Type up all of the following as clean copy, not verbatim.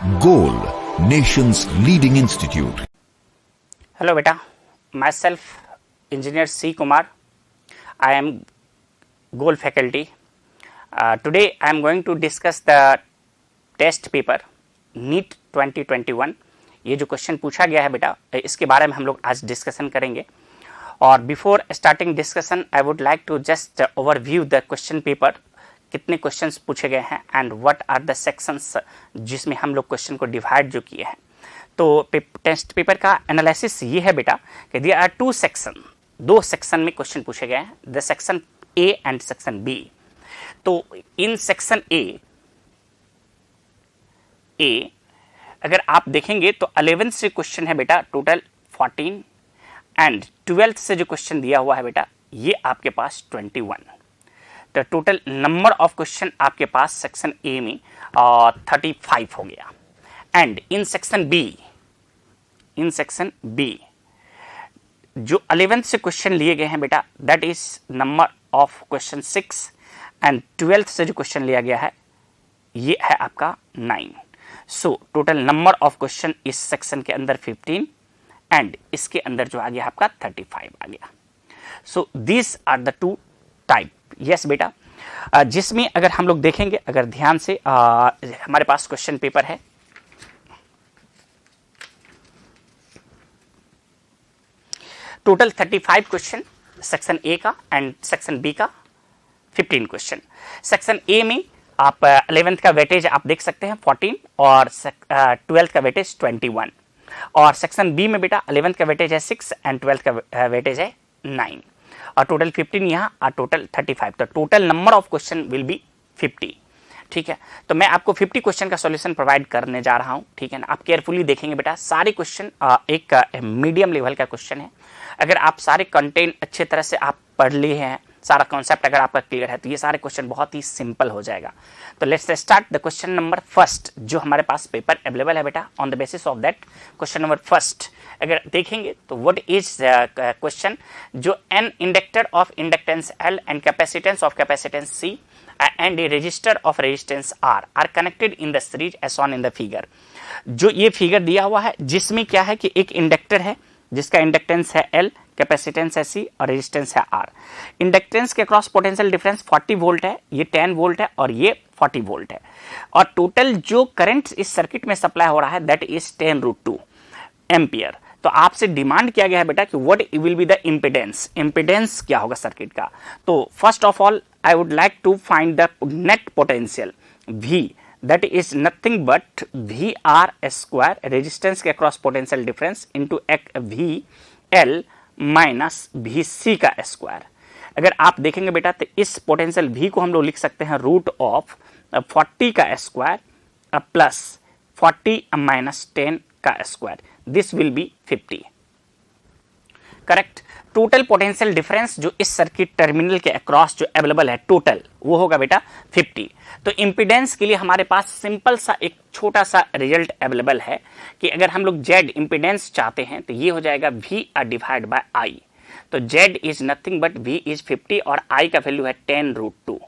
Goal, nation's leading institute. Hello beta, myself engineer C Kumar. I am Goal faculty. Today I am going to discuss the test paper NEET 2021. ये जो question पूछा गया है बेटा, इसके बारे में हम लोग आज डिस्कशन करेंगे. और before starting discussion I would like to just overview the question paper. कितने क्वेश्चंस पूछे गए हैं and what are the sections जिसमें हम लोग क्वेश्चन को डिवाइड जो किए हैं. तो टेस्ट पेपर का एनालिसिस ये है बेटा कि देयर आर टू सेक्शन, दो सेक्शन में क्वेश्चन पूछे गए हैं, the section A and section B. तो इन सेक्शन ए अगर आप देखेंगे तो 11th से क्वेश्चन है बेटा टोटल 14 एंड 12th से जो क्वेश्चन दिया हुआ है बेटा ये आपके पास 21. तो टोटल नंबर ऑफ क्वेश्चन आपके पास सेक्शन ए में 35 हो गया. एंड इन सेक्शन बी जो 11th से क्वेश्चन लिए गए हैं बेटा that is number of question 6 and 12th से जो क्वेश्चन लिया गया है ये है आपका 9. So total number of question इस सेक्शन के अंदर 15 एंड इसके अंदर जो आ गया आपका 35 आ गया. So this are the two type. Yes बेटा, जिसमें अगर हम लोग देखेंगे अगर ध्यान से हमारे पास क्वेश्चन पेपर है. टोटल 35 क्वेश्चन सेक्शन ए का एंड सेक्शन बी का 15 क्वेश्चन. सेक्शन ए में आप 11th का वेटेज आप देख सकते हैं 14 और 12th का वेटेज 21. और सेक्शन बी में बेटा 11th का वेटेज है 6 एंड 12th का वेटेज है 9 और टोटल 15 यहाँ और टोटल 35. तो total number of question will be 50. ठीक है, तो मैं आपको 50 क्वेश्चन का सॉल्यूशन प्रोवाइड करने जा रहा हूँ. ठीक है ना, आप केयरफुली देखेंगे बेटा. सारे क्वेश्चन एक मीडियम लेवल का क्वेश्चन है. अगर आप सारे कंटेंट अच्छे तरह से आप पढ़ लिए हैं, सारा कॉन्सेप्ट अगर आपका क्लियर है तो ये सारे क्वेश्चन बहुत ही सिंपल हो जाएगा. तो let's start the question number first जो हमारे पास पेपर अवेलेबल है बेटा. On the basis of that question number first अगर देखेंगे तो व्हाट इज क्वेश्चन. जो an inductor of inductance L and capacitance of capacitance C and a resistor of resistance R connected in the series as on in the figure. जो ये figure दिया हुआ है जिसमें क्या है कि एक इंडक्टर है जिसका इंडक्टेंस है एल, कैपेसिटेंस है सी और रेजिस्टेंस है आर. इंडक्टेंस के क्रॉस पोटेंशियल डिफरेंस 40 वोल्ट है, ये 10 वोल्ट है और ये 40 वोल्ट है. और टोटल जो करंट इस सर्किट में सप्लाई हो रहा है दैट इज 10√2 एम्पियर. तो आपसे डिमांड किया गया है बेटा कि what will be the impedance. Impedance क्या होगा सर्किट का. तो first of all I would like to find the net potential V, that is nothing but VR square resistance के cross potential difference into VL minus VC का square. अगर आप देखेंगे बेटा तो इस पोटेंशियल V को हम लोग लिख सकते हैं रूट ऑफ 40 का स्क्वायर प्लस 40 माइनस 10 का square. This will be 50. Correct. Total potential difference जो इस सर्किट टर्मिनल के अक्रॉस जो अवेलेबल है टोटल वो होगा बेटा 50. तो इंपीडेंस के लिए हमारे पास सिंपल सा एक छोटा सा रिजल्ट अवेलेबल है कि अगर हम लोग Z इंपीडेंस चाहते हैं तो ये हो जाएगा V डिवाइड बाय I. तो Z is nothing but V is 50 और I का वैल्यू है 10√2.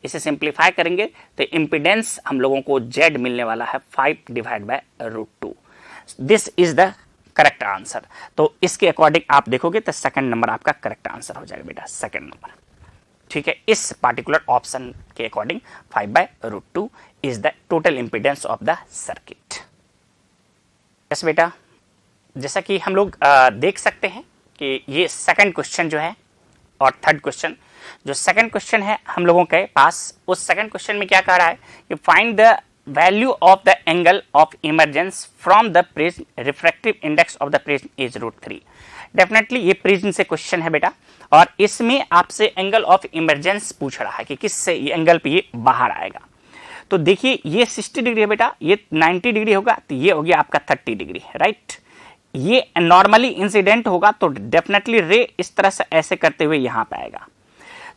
इसे सिंप्लीफाई करेंगे तो इंपीडेंस हम लोगों को Z मिलने वाला है 5 divide by √2. This is the correct answer. तो इसके अकॉर्डिंग आप देखोगे तो सेकंड नंबर आपका करेक्ट आंसर हो जाएगा बेटा, सेकंड नंबर. ठीक है, इस पार्टिकुलर ऑप्शन के according 5/√2 is the total impedance of the circuit. Yes बेटा, जैसा कि हम लोग देख सकते हैं कि ये सेकंड क्वेश्चन जो है और थर्ड क्वेश्चन. जो सेकंड क्वेश्चन है हम लोगों के पास, उस सेकंड क्वेश्चन में क्या कह रहा है कि find the value of the angle of emergence from the prism refractive index of the prism is √3. Definitely ये प्रिज्म से क्वेश्चन है बेटा और इसमें आपसे एंगल ऑफ इमरजेंस पूछ रहा है कि किससे ये एंगल पे ये बाहर आएगा. तो देखिए ये 60 डिग्री है बेटा, ये 90 डिग्री होगा तो ये हो गया आपका 30 डिग्री. राइट, ये नॉर्मली इंसिडेंट होगा तो डेफिनेटली रे इस तरह से ऐसे करते हुए यहाँ पे आएगा.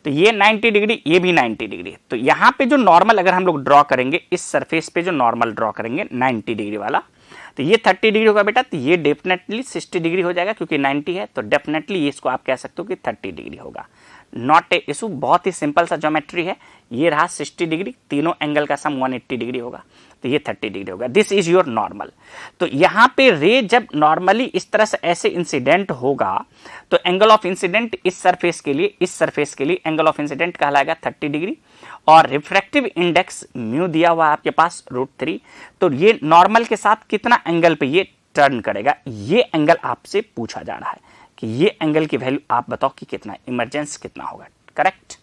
तो ये 90 डिग्री, ये भी 90 डिग्री. तो यहाँ पे जो नॉर्मल अगर हम लोग ड्रॉ करेंगे, इस सरफेस पे जो नॉर्मल ड्रॉ करेंगे 90 डिग्री वाला, तो ये 30 डिग्री होगा बेटा. तो ये डेफिनेटली 60 डिग्री हो जाएगा क्योंकि 90 है. तो डेफिनेटली इसको आप कह सकते हो कि 30 डिग्री होगा. नॉट ए इशू, बहुत ही सिंपल सा ज्योमेट्री है. ये रहा 60 डिग्री, तीनों एंगल का सम 180 डिग्री होगा. तो ये 30 डिग्री होगा। This is your normal. तो यहाँ पे रे जब नॉर्मली इस तरह से ऐसे इंसिडेंट होगा तो एंगल ऑफ इंसिडेंट इस सरफेस के लिए एंगल ऑफ इंसिडेंट कहलाएगा 30 डिग्री, और रिफ्रैक्टिव इंडेक्स म्यू दिया हुआ है आपके पास √3। तो ये नॉर्मल के साथ कितना एंगल पे ये टर्न करेगा, ये एंगल आपसे पूछा जा रहा है कि ये एंगल की वैल्यू आप बताओ कि कितना, इमरजेंस कितना होगा। करेक्ट।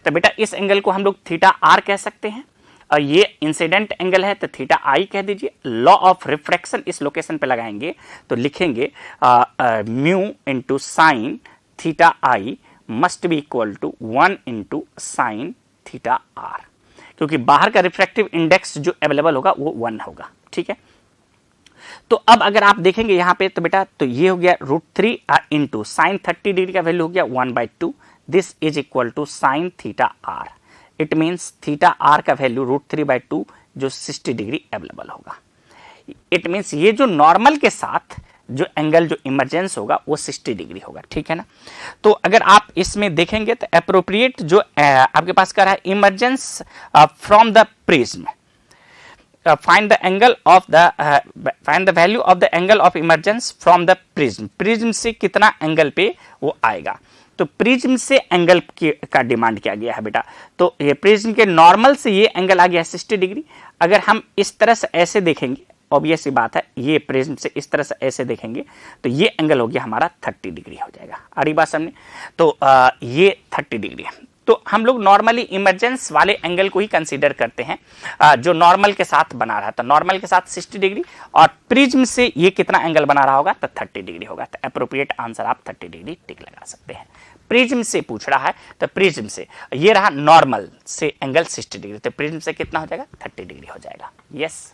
तो बेटा इस एंगल को हम लोग थीटा आर कह सकते हैं, और ये इंसिडेंट एंगल है तो थीटा आई कह दीजिए। लॉ ऑफ रिफ्रैक्शन इस लोकेशन पे लगाएंगे तो लिखेंगे mu into sine theta I must be equal to 1 into sine theta R, क्योंकि बाहर का रिफ्रैक्टिव इंडेक्स जो अवेलेबल होगा वो 1 होगा। ठीक है। तो अब अगर आप देखेंगे यहां पे तो बेटा तो ये हो गया √3 इंटू साइन 30 डिग्री का वैल्यू हो गया 1/2। This is equal to sine theta R. It means theta R का वैल्यू √3/2 जो 60 डिग्री अवेलेबल होगा। इट मीन्स ये जो नॉर्मल के साथ जो एंगल जो इमरजेंस होगा वो 60 डिग्री होगा। ठीक है ना। तो अगर आप इसमें देखेंगे तो अप्रोप्रिएट जो आपके पास कर रहा है emergence from the prism, find the value of the angle of emergence from the prism। Prism से कितना एंगल पे वो आएगा, तो प्रिज्म से एंगल का डिमांड किया गया है बेटा। तो ये प्रिज्म के नॉर्मल से ये एंगल आ गया है 60 डिग्री। अगर हम इस तरह से ऐसे देखेंगे, ऑब्वियस सी बात है, ये प्रिज्म से इस तरह से ऐसे देखेंगे तो ये एंगल हो गया हमारा 30 डिग्री हो जाएगा। आ रही बात सामने। तो ये 30 डिग्री है। तो हम लोग नॉर्मली इमरजेंस वाले एंगल को ही कंसीडर करते हैं जो नॉर्मल के साथ बना रहा था। नॉर्मल के साथ 60 डिग्री और प्रिज्म से ये कितना एंगल बना रहा होगा तो 30 डिग्री होगा। तो अप्रोप्रिएट आंसर आप 30 डिग्री टिक लगा सकते हैं। प्रिज्म से पूछ रहा है तो प्रिज्म से ये रहा नॉर्मल से एंगल 60 डिग्री, तो प्रिज्म से कितना हो जाएगा 30 डिग्री हो जाएगा। यस।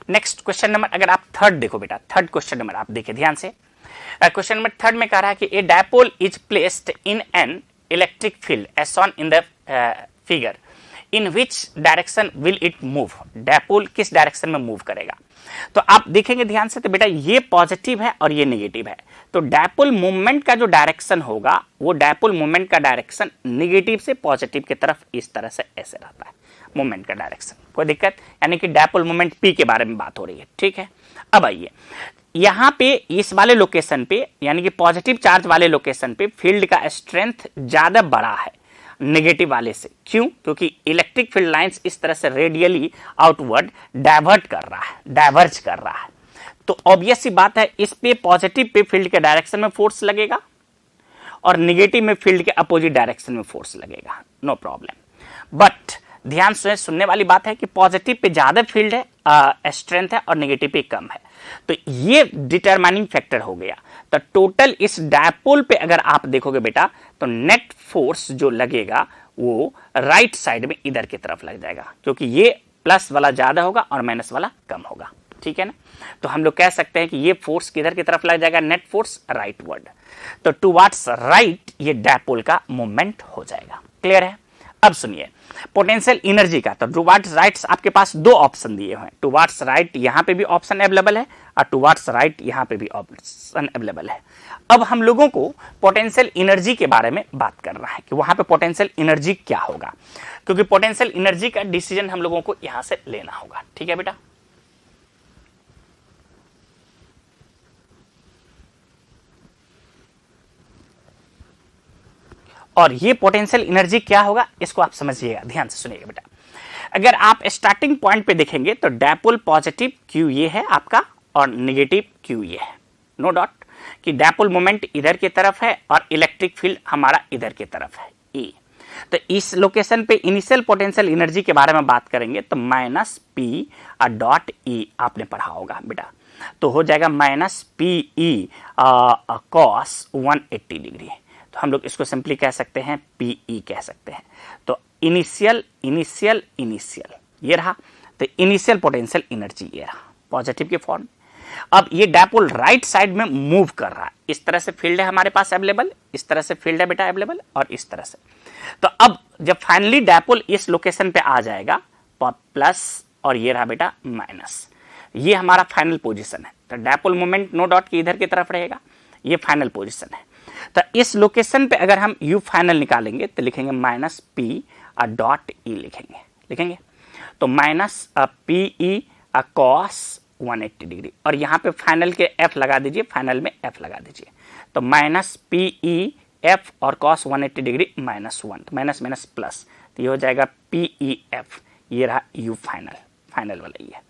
नेक्स्ट क्वेश्चन नंबर अगर आप थर्ड देखो बेटा, थर्ड क्वेश्चन नंबर आप देखिए ध्यान से। क्वेश्चन नंबर थर्ड में कह रहा है कि a dipole is placed in an electric field as shown in the figure, in which direction will it move. Dipole किस डायरेक्शन में मूव करेगा। तो आप देखेंगे ध्यान से तो बेटा ये पॉजिटिव है और ये नेगेटिव है। तो डायपोल मूवमेंट का जो डायरेक्शन होगा वो डायपोल मूवमेंट का डायरेक्शन नेगेटिव से पॉजिटिव की तरफ इस तरह से ऐसे रहता है मूवमेंट का डायरेक्शन। कोई दिक्कत, यानी कि डायपोल मूवमेंट पी के बारे में बात हो रही है। ठीक है। अब आइए यहां पे इस वाले लोकेशन पे यानी कि पॉजिटिव चार्ज वाले लोकेशन पे फील्ड का स्ट्रेंथ ज्यादा बड़ा है नेगेटिव वाले से। क्यों? क्योंकि इलेक्ट्रिक फील्ड लाइंस इस तरह से रेडियली आउटवर्ड डाइवर्ट कर रहा है, डाइवर्ज कर रहा है। तो ऑब्वियस सी बात है इस पे पॉजिटिव पे फील्ड के डायरेक्शन में फोर्स लगेगा और नेगेटिव में फील्ड के अपोजिट डायरेक्शन में फोर्स लगेगा। No problem. बट ध्यान से सुनने वाली बात है कि पॉजिटिव पे ज्यादा फील्ड है स्ट्रेंथ है और नेगेटिव पे कम है। तो ये डिटरमाइनिंग फैक्टर हो गया। तो टोटल इस डायपोल पे अगर आप देखोगे बेटा तो नेट फोर्स जो लगेगा वो राइट साइड में इधर की तरफ लग जाएगा, क्योंकि ये प्लस वाला ज्यादा होगा और माइनस वाला कम होगा। ठीक है ना। तो हम लोग कह सकते हैं कि ये फोर्स किधर की तरफ लग जाएगा, नेट फोर्स राइट वर्ड। तो टुवर्ड्स राइट ये डायपोल का मूवमेंट हो जाएगा। क्लियर है। अब सुनिए पोटेंशियल एनर्जी का। तो टुवर्ड्स राइट आपके पास दो ऑप्शन दिए हुए हैं। टुवर्ड्स राइट यहां पे भी ऑप्शन अवेलेबल है और टुवर्ड्स राइट यहां पे भी ऑप्शन अवेलेबल है। अब हम लोगों को पोटेंशियल एनर्जी के बारे में बात करना है कि वहां पे पोटेंशियल एनर्जी क्या होगा, क्योंकि पोटेंशियल एनर्जी का डिसीजन हम लोगों को यहां से लेना होगा। ठीक है बेटा। और ये पोटेंशियल एनर्जी क्या होगा इसको आप समझिएगा, ध्यान से सुनिएगा बेटा। अगर आप स्टार्टिंग पॉइंट पे देखेंगे तो डायपोल पॉजिटिव क्यू ये है आपका और नेगेटिव क्यू ये है। नो डाउट कि डायपोल मोमेंट इधर की तरफ है और इलेक्ट्रिक फील्ड हमारा इधर की तरफ है ई। तो इस लोकेशन पे इनिशियल पोटेंशियल एनर्जी के बारे में बात करेंगे तो माइनस पी डॉट ई आपने पढ़ा होगा बेटा। तो हो जाएगा minus P E cos 180 degree. तो हम लोग इसको सिंपली कह सकते हैं पीई कह सकते हैं। तो इनिशियल इनिशियल इनिशियल ये रहा। तो इनिशियल पोटेंशियल एनर्जी ये रहा पॉजिटिव के फॉर्म। अब ये डायपोल राइट साइड में मूव कर रहा है। इस तरह से फील्ड है हमारे पास अवेलेबल, इस तरह से फील्ड है बेटा अवेलेबल और इस तरह से। तो अब जब फाइनली डायपोल इस लोकेशन पे आ जाएगा प्लस और ये रहा बेटा माइनस, ये हमारा फाइनल पोजीशन है। तो डायपोल मोमेंट नो डॉट की इधर की तरफ रहेगा, ये फाइनल पोजीशन है। तो इस लोकेशन पे अगर हम u फाइनल निकालेंगे तो लिखेंगे माइनस पी डॉट ई लिखेंगे तो minus P E cos 180 degree, और यहाँ पे फाइनल के f लगा दीजिए, फाइनल में f लगा दीजिए, तो माइनस पी ई एफ और cos 180 degree minus 1, minus minus plus, तो ये हो जाएगा पी ई एफ, ये रहा u फाइनल वाला ये।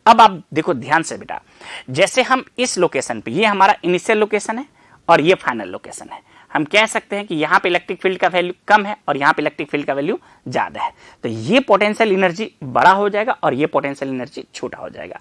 अब आप देखो ध्यान से बेटा, जैसे हम इस लोकेशन पे, ये हमारा इनिशियल लोकेशन है और ये फाइनल लोकेशन है, हम कह सकते हैं कि यहाँ पे इलेक्ट्रिक फील्ड का वैल्यू कम है और यहाँ पे इलेक्ट्रिक फील्ड का वैल्यू ज्यादा है, तो ये पोटेंशियल एनर्जी बड़ा हो जाएगा और ये पोटेंशियल एनर्जी छोटा हो जाएगा।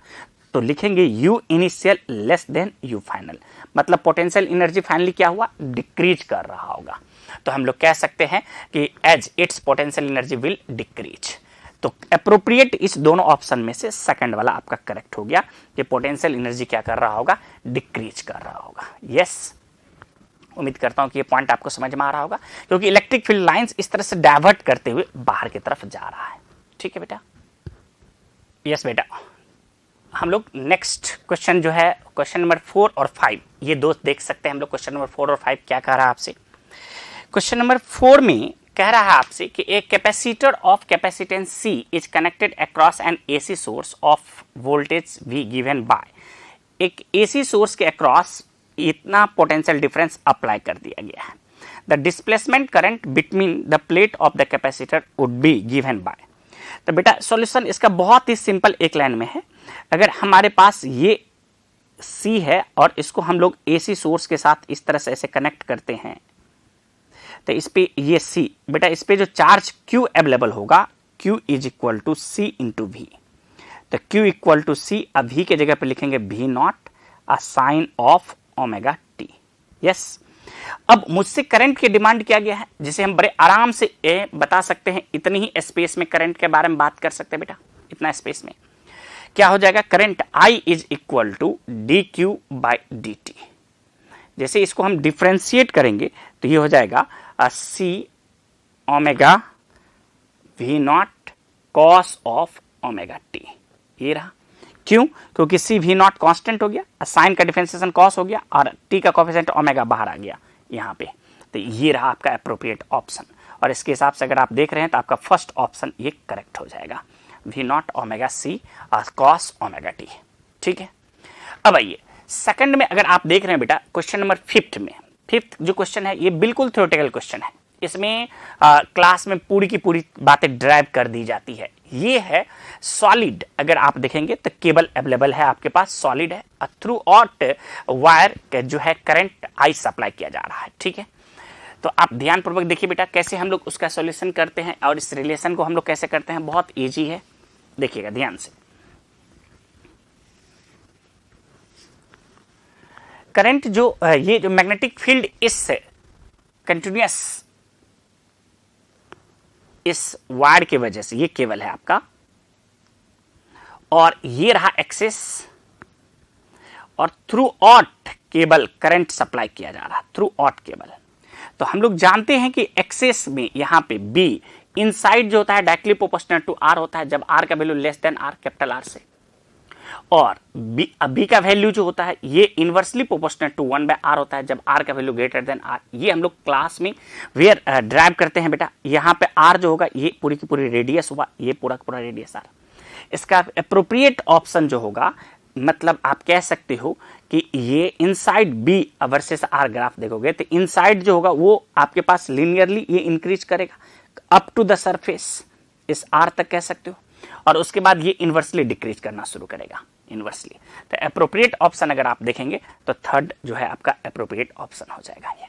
तो लिखेंगे u initial less than u final, मतलब पोटेंशियल एनर्जी फाइनली क्या हुआ, डिक्रीज कर रहा होगा। तो हम लोग कह सकते हैं कि as its potential energy will decrease. तो अप्रोप्रिएट इस दोनों ऑप्शन में से सेकंड वाला आपका करेक्ट हो गया कि पोटेंशियल एनर्जी क्या कर रहा होगा, डिक्रीज कर रहा होगा। यस, उम्मीद करता हूं कि ये पॉइंट आपको समझ में आ रहा होगा, क्योंकि इलेक्ट्रिक फील्ड लाइंस इस तरह से डाइवर्ट करते हुए बाहर की तरफ जा रहा है। ठीक है बेटा, यस बेटा। हम लोग नेक्स्ट क्वेश्चन जो है क्वेश्चन नंबर 4 और 5, ये दो देख सकते हैं हम लोग। क्वेश्चन नंबर 4 और 5 क्या कह रहा है आपसे। क्वेश्चन नंबर 4 में कह रहा है आपसे कि एक capacitor of capacitance C is connected across N AC source of voltage V given by, एक AC सोर्स के अक्रॉस इतना पोटेंशियल डिफरेंस अप्लाई कर दिया गया है। The displacement current between the plate of the capacitor would be given by. तो बेटा solution इसका बहुत ही सिंपल एक लाइन में है। अगर हमारे पास ये C है और इसको हम लोग AC सोर्स के साथ इस तरह से ऐसे कनेक्ट करते हैं, तो इस पे ये C, बेटा इस पे जो चार्ज Q अवेलेबल होगा, Q is equal to C into V। तो Q इक्वल टू C, अब V के जगह पे लिखेंगे V naught a sine of omega T. Yes, अब मुझसे करंट की डिमांड किया गया है, जिसे हम बड़े आराम से बता सकते हैं, इतनी ही स्पेस में करंट के बारे में बात कर सकते हैं बेटा। इतना स्पेस में क्या हो जाएगा, current I is equal to D Q by D T. जैसे इसको हम डिफ्रेंशिएट करेंगे तो ये हो जाएगा C omega V not cos of omega T. ये रहा, क्यों, क्योंकि C V नॉट कॉन्स्टेंट हो गया, साइन का डिफरेंशिएशन कॉस हो गया और t का कोफिशिएंट ओमेगा बाहर आ गया यहाँ पे। तो ये रहा आपका अप्रोप्रिएट ऑप्शन, और इसके हिसाब से अगर आप देख रहे हैं तो आपका फर्स्ट ऑप्शन ये करेक्ट हो जाएगा, V not omega C cos omega T. ठीक है, अब आइए सेकंड में अगर आप देख रहे हैं बेटा क्वेश्चन नंबर 5 में, 5th जो क्वेश्चन है ये बिल्कुल थ्योरेटिकल क्वेश्चन है। इसमें क्लास में पूरी की पूरी बातें ड्राइव कर दी जाती है। ये है सॉलिड, अगर आप देखेंगे तो केबल अवेलेबल है आपके पास, सॉलिड है, थ्रू आउट वायर जो है करंट I सप्लाई किया जा रहा है। ठीक है, तो आप ध्यान पूर्वक देखिए बेटा कैसे हम लोग उसका सॉल्यूशन करते हैं और इस रिलेशन को हम लोग कैसे करते हैं, बहुत इजी है, देखिएगा ध्यान से। करंट जो ये जो मैग्नेटिक फील्ड इस कंटिन्यूअस इस वायर की वजह से, ये केबल है आपका और ये रहा एक्सेस, और through out cable current supply किया जा रहा है, थ्रू आउट केबल। तो हम लोग जानते हैं कि एक्सेस में यहाँ पे B इनसाइड जो होता है डायरेक्टली प्रोपोर्शनल टू R होता है, जब R का value less than R, capital R से, और B का वैल्यू जो होता है ये इनवर्सली प्रोपोर्शनल टू 1/R होता है, जब R का वैल्यू ग्रेटर देन R। ये हम लोग क्लास में वेयर ड्राइव करते हैं बेटा। यहाँ पे R जो होगा ये पूरी की पूरी रेडियस हुआ, ये पूरा पूरा रेडियस R। इसका अप्रोप्रिएट ऑप्शन जो होगा, मतलब आप कह सकते हो कि ये inside B versus R graph देखोगे तो इनसाइड जो होगा वो आपके पास लिनियरली ये इंक्रीज करेगा अप टू द सरफेस, इस R तक कह सकते हो, और उसके बाद ये इनवर्सली डिक्रीज करना शुरू करेगा, इनवर्सली। तो अप्रोप्रिएट ऑप्शन अगर आप देखेंगे तो थर्ड जो है आपका अप्रोप्रिएट ऑप्शन हो जाएगा ये।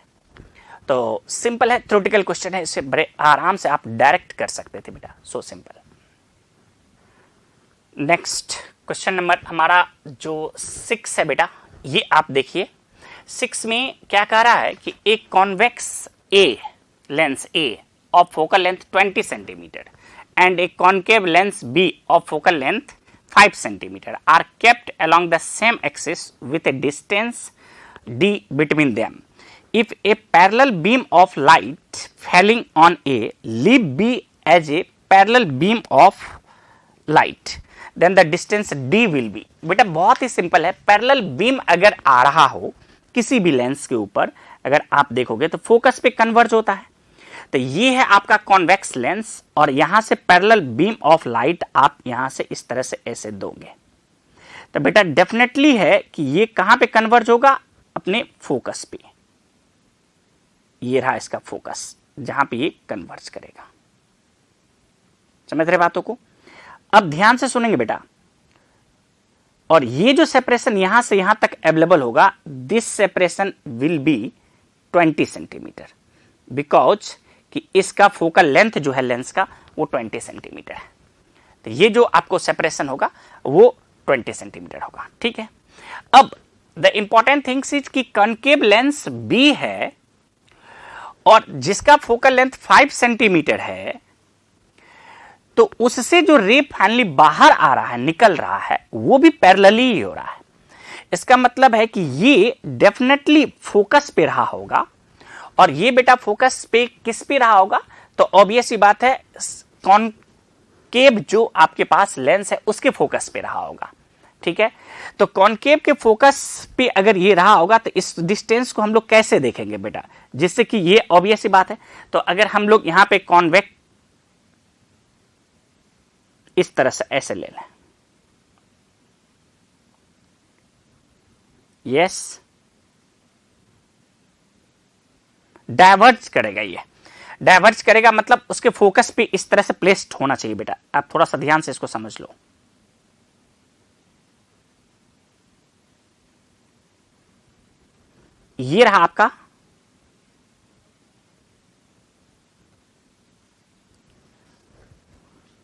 तो सिंपल है, थ्योरेटिकल क्वेश्चन है, इसे बड़े आराम से आप डायरेक्ट कर सकते थे बेटा, so simple. Next question number हमारा जो 6 है बेटा, ये आप देखिए 6 में क्या कह रहा है कि एक convex lens A of focal length 20 centimetre and a concave lens B of focal length 5 centimeter are kept along the same axis with a distance d between them. If a parallel beam of light falling on A leave B as a parallel beam of light, then the distance d will be. बेटा बहुत ही simple है, parallel beam अगर आ रहा हो किसी भी lens के ऊपर अगर आप देखोगे तो फोकस पे कन्वर्ज होता है। तो ये है आपका कॉन्वेक्स लेंस और यहां से पैरेलल बीम ऑफ लाइट आप यहां से इस तरह से ऐसे दोगे तो बेटा डेफिनेटली है कि ये कहां पे कन्वर्ज होगा, अपने फोकस पे। ये रहा इसका फोकस जहां पे ये कन्वर्ज करेगा। समझ रहे बातों को? अब ध्यान से सुनेंगे बेटा, और ये जो सेपरेशन यहां से यहां तक अवेलेबल होगा, this separation will be 20 centimetre, because कि इसका फोकल लेंथ जो है लेंस का वो 20 सेंटीमीटर है। तो ये जो आपको सेपरेशन होगा वो 20 सेंटीमीटर होगा। ठीक है, अब द इंपॉर्टेंट थिंग्स इज कि कॉनकेव लेंस बी है और जिसका फोकल लेंथ 5 सेंटीमीटर है, तो उससे जो रे फाइनली बाहर आ रहा है, निकल रहा है, वो भी पैरेलली ही हो रहा है। इसका मतलब है कि ये डेफिनेटली फोकस पे रहा होगा, और ये बेटा फोकस पे किस पे रहा होगा, तो ऑब्वियस ही बात है कॉनकेव जो आपके पास लेंस है उसके फोकस पे रहा होगा। ठीक है, तो कॉनकेव के फोकस पे अगर ये रहा होगा तो इस डिस्टेंस को हम लोग कैसे देखेंगे बेटा, जिससे कि ये ऑब्वियस ही बात है। तो अगर हम लोग यहां पे कॉन्वेक्स इस तरह से ऐसे ले लें, यस, डाइवर्ज करेगा, ये डाइवर्ज करेगा मतलब उसके फोकस पे इस तरह से प्लेस्ड होना चाहिए बेटा। आप थोड़ा सा ध्यान से इसको समझ लो। ये रहा आपका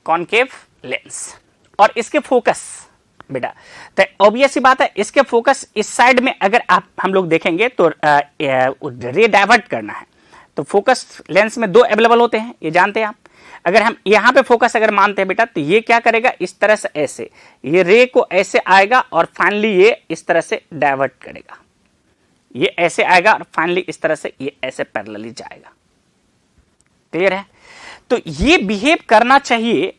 कॉनकेव लेंस और इसके फोकस बेटा, तो ऑब्वियस ही बात है इसके फोकस इस साइड में अगर आप हम लोग देखेंगे तो रे डाइवर्ट करना है, तो फोकस लेंस में दो अवेलेबल होते हैं, ये जानते हैं आप। अगर हम यहां पे फोकस अगर मानते हैं बेटा, तो ये क्या करेगा, इस तरह से ऐसे ये रे को ऐसे आएगा और फाइनली ये इस तरह से डाइवर्ट करेगा, ये ऐसे आएगा और फाइनली इस तरह से ये ऐसे पैरेलली जाएगा। क्लियर है? तो ये बिहेव करना चाहिए,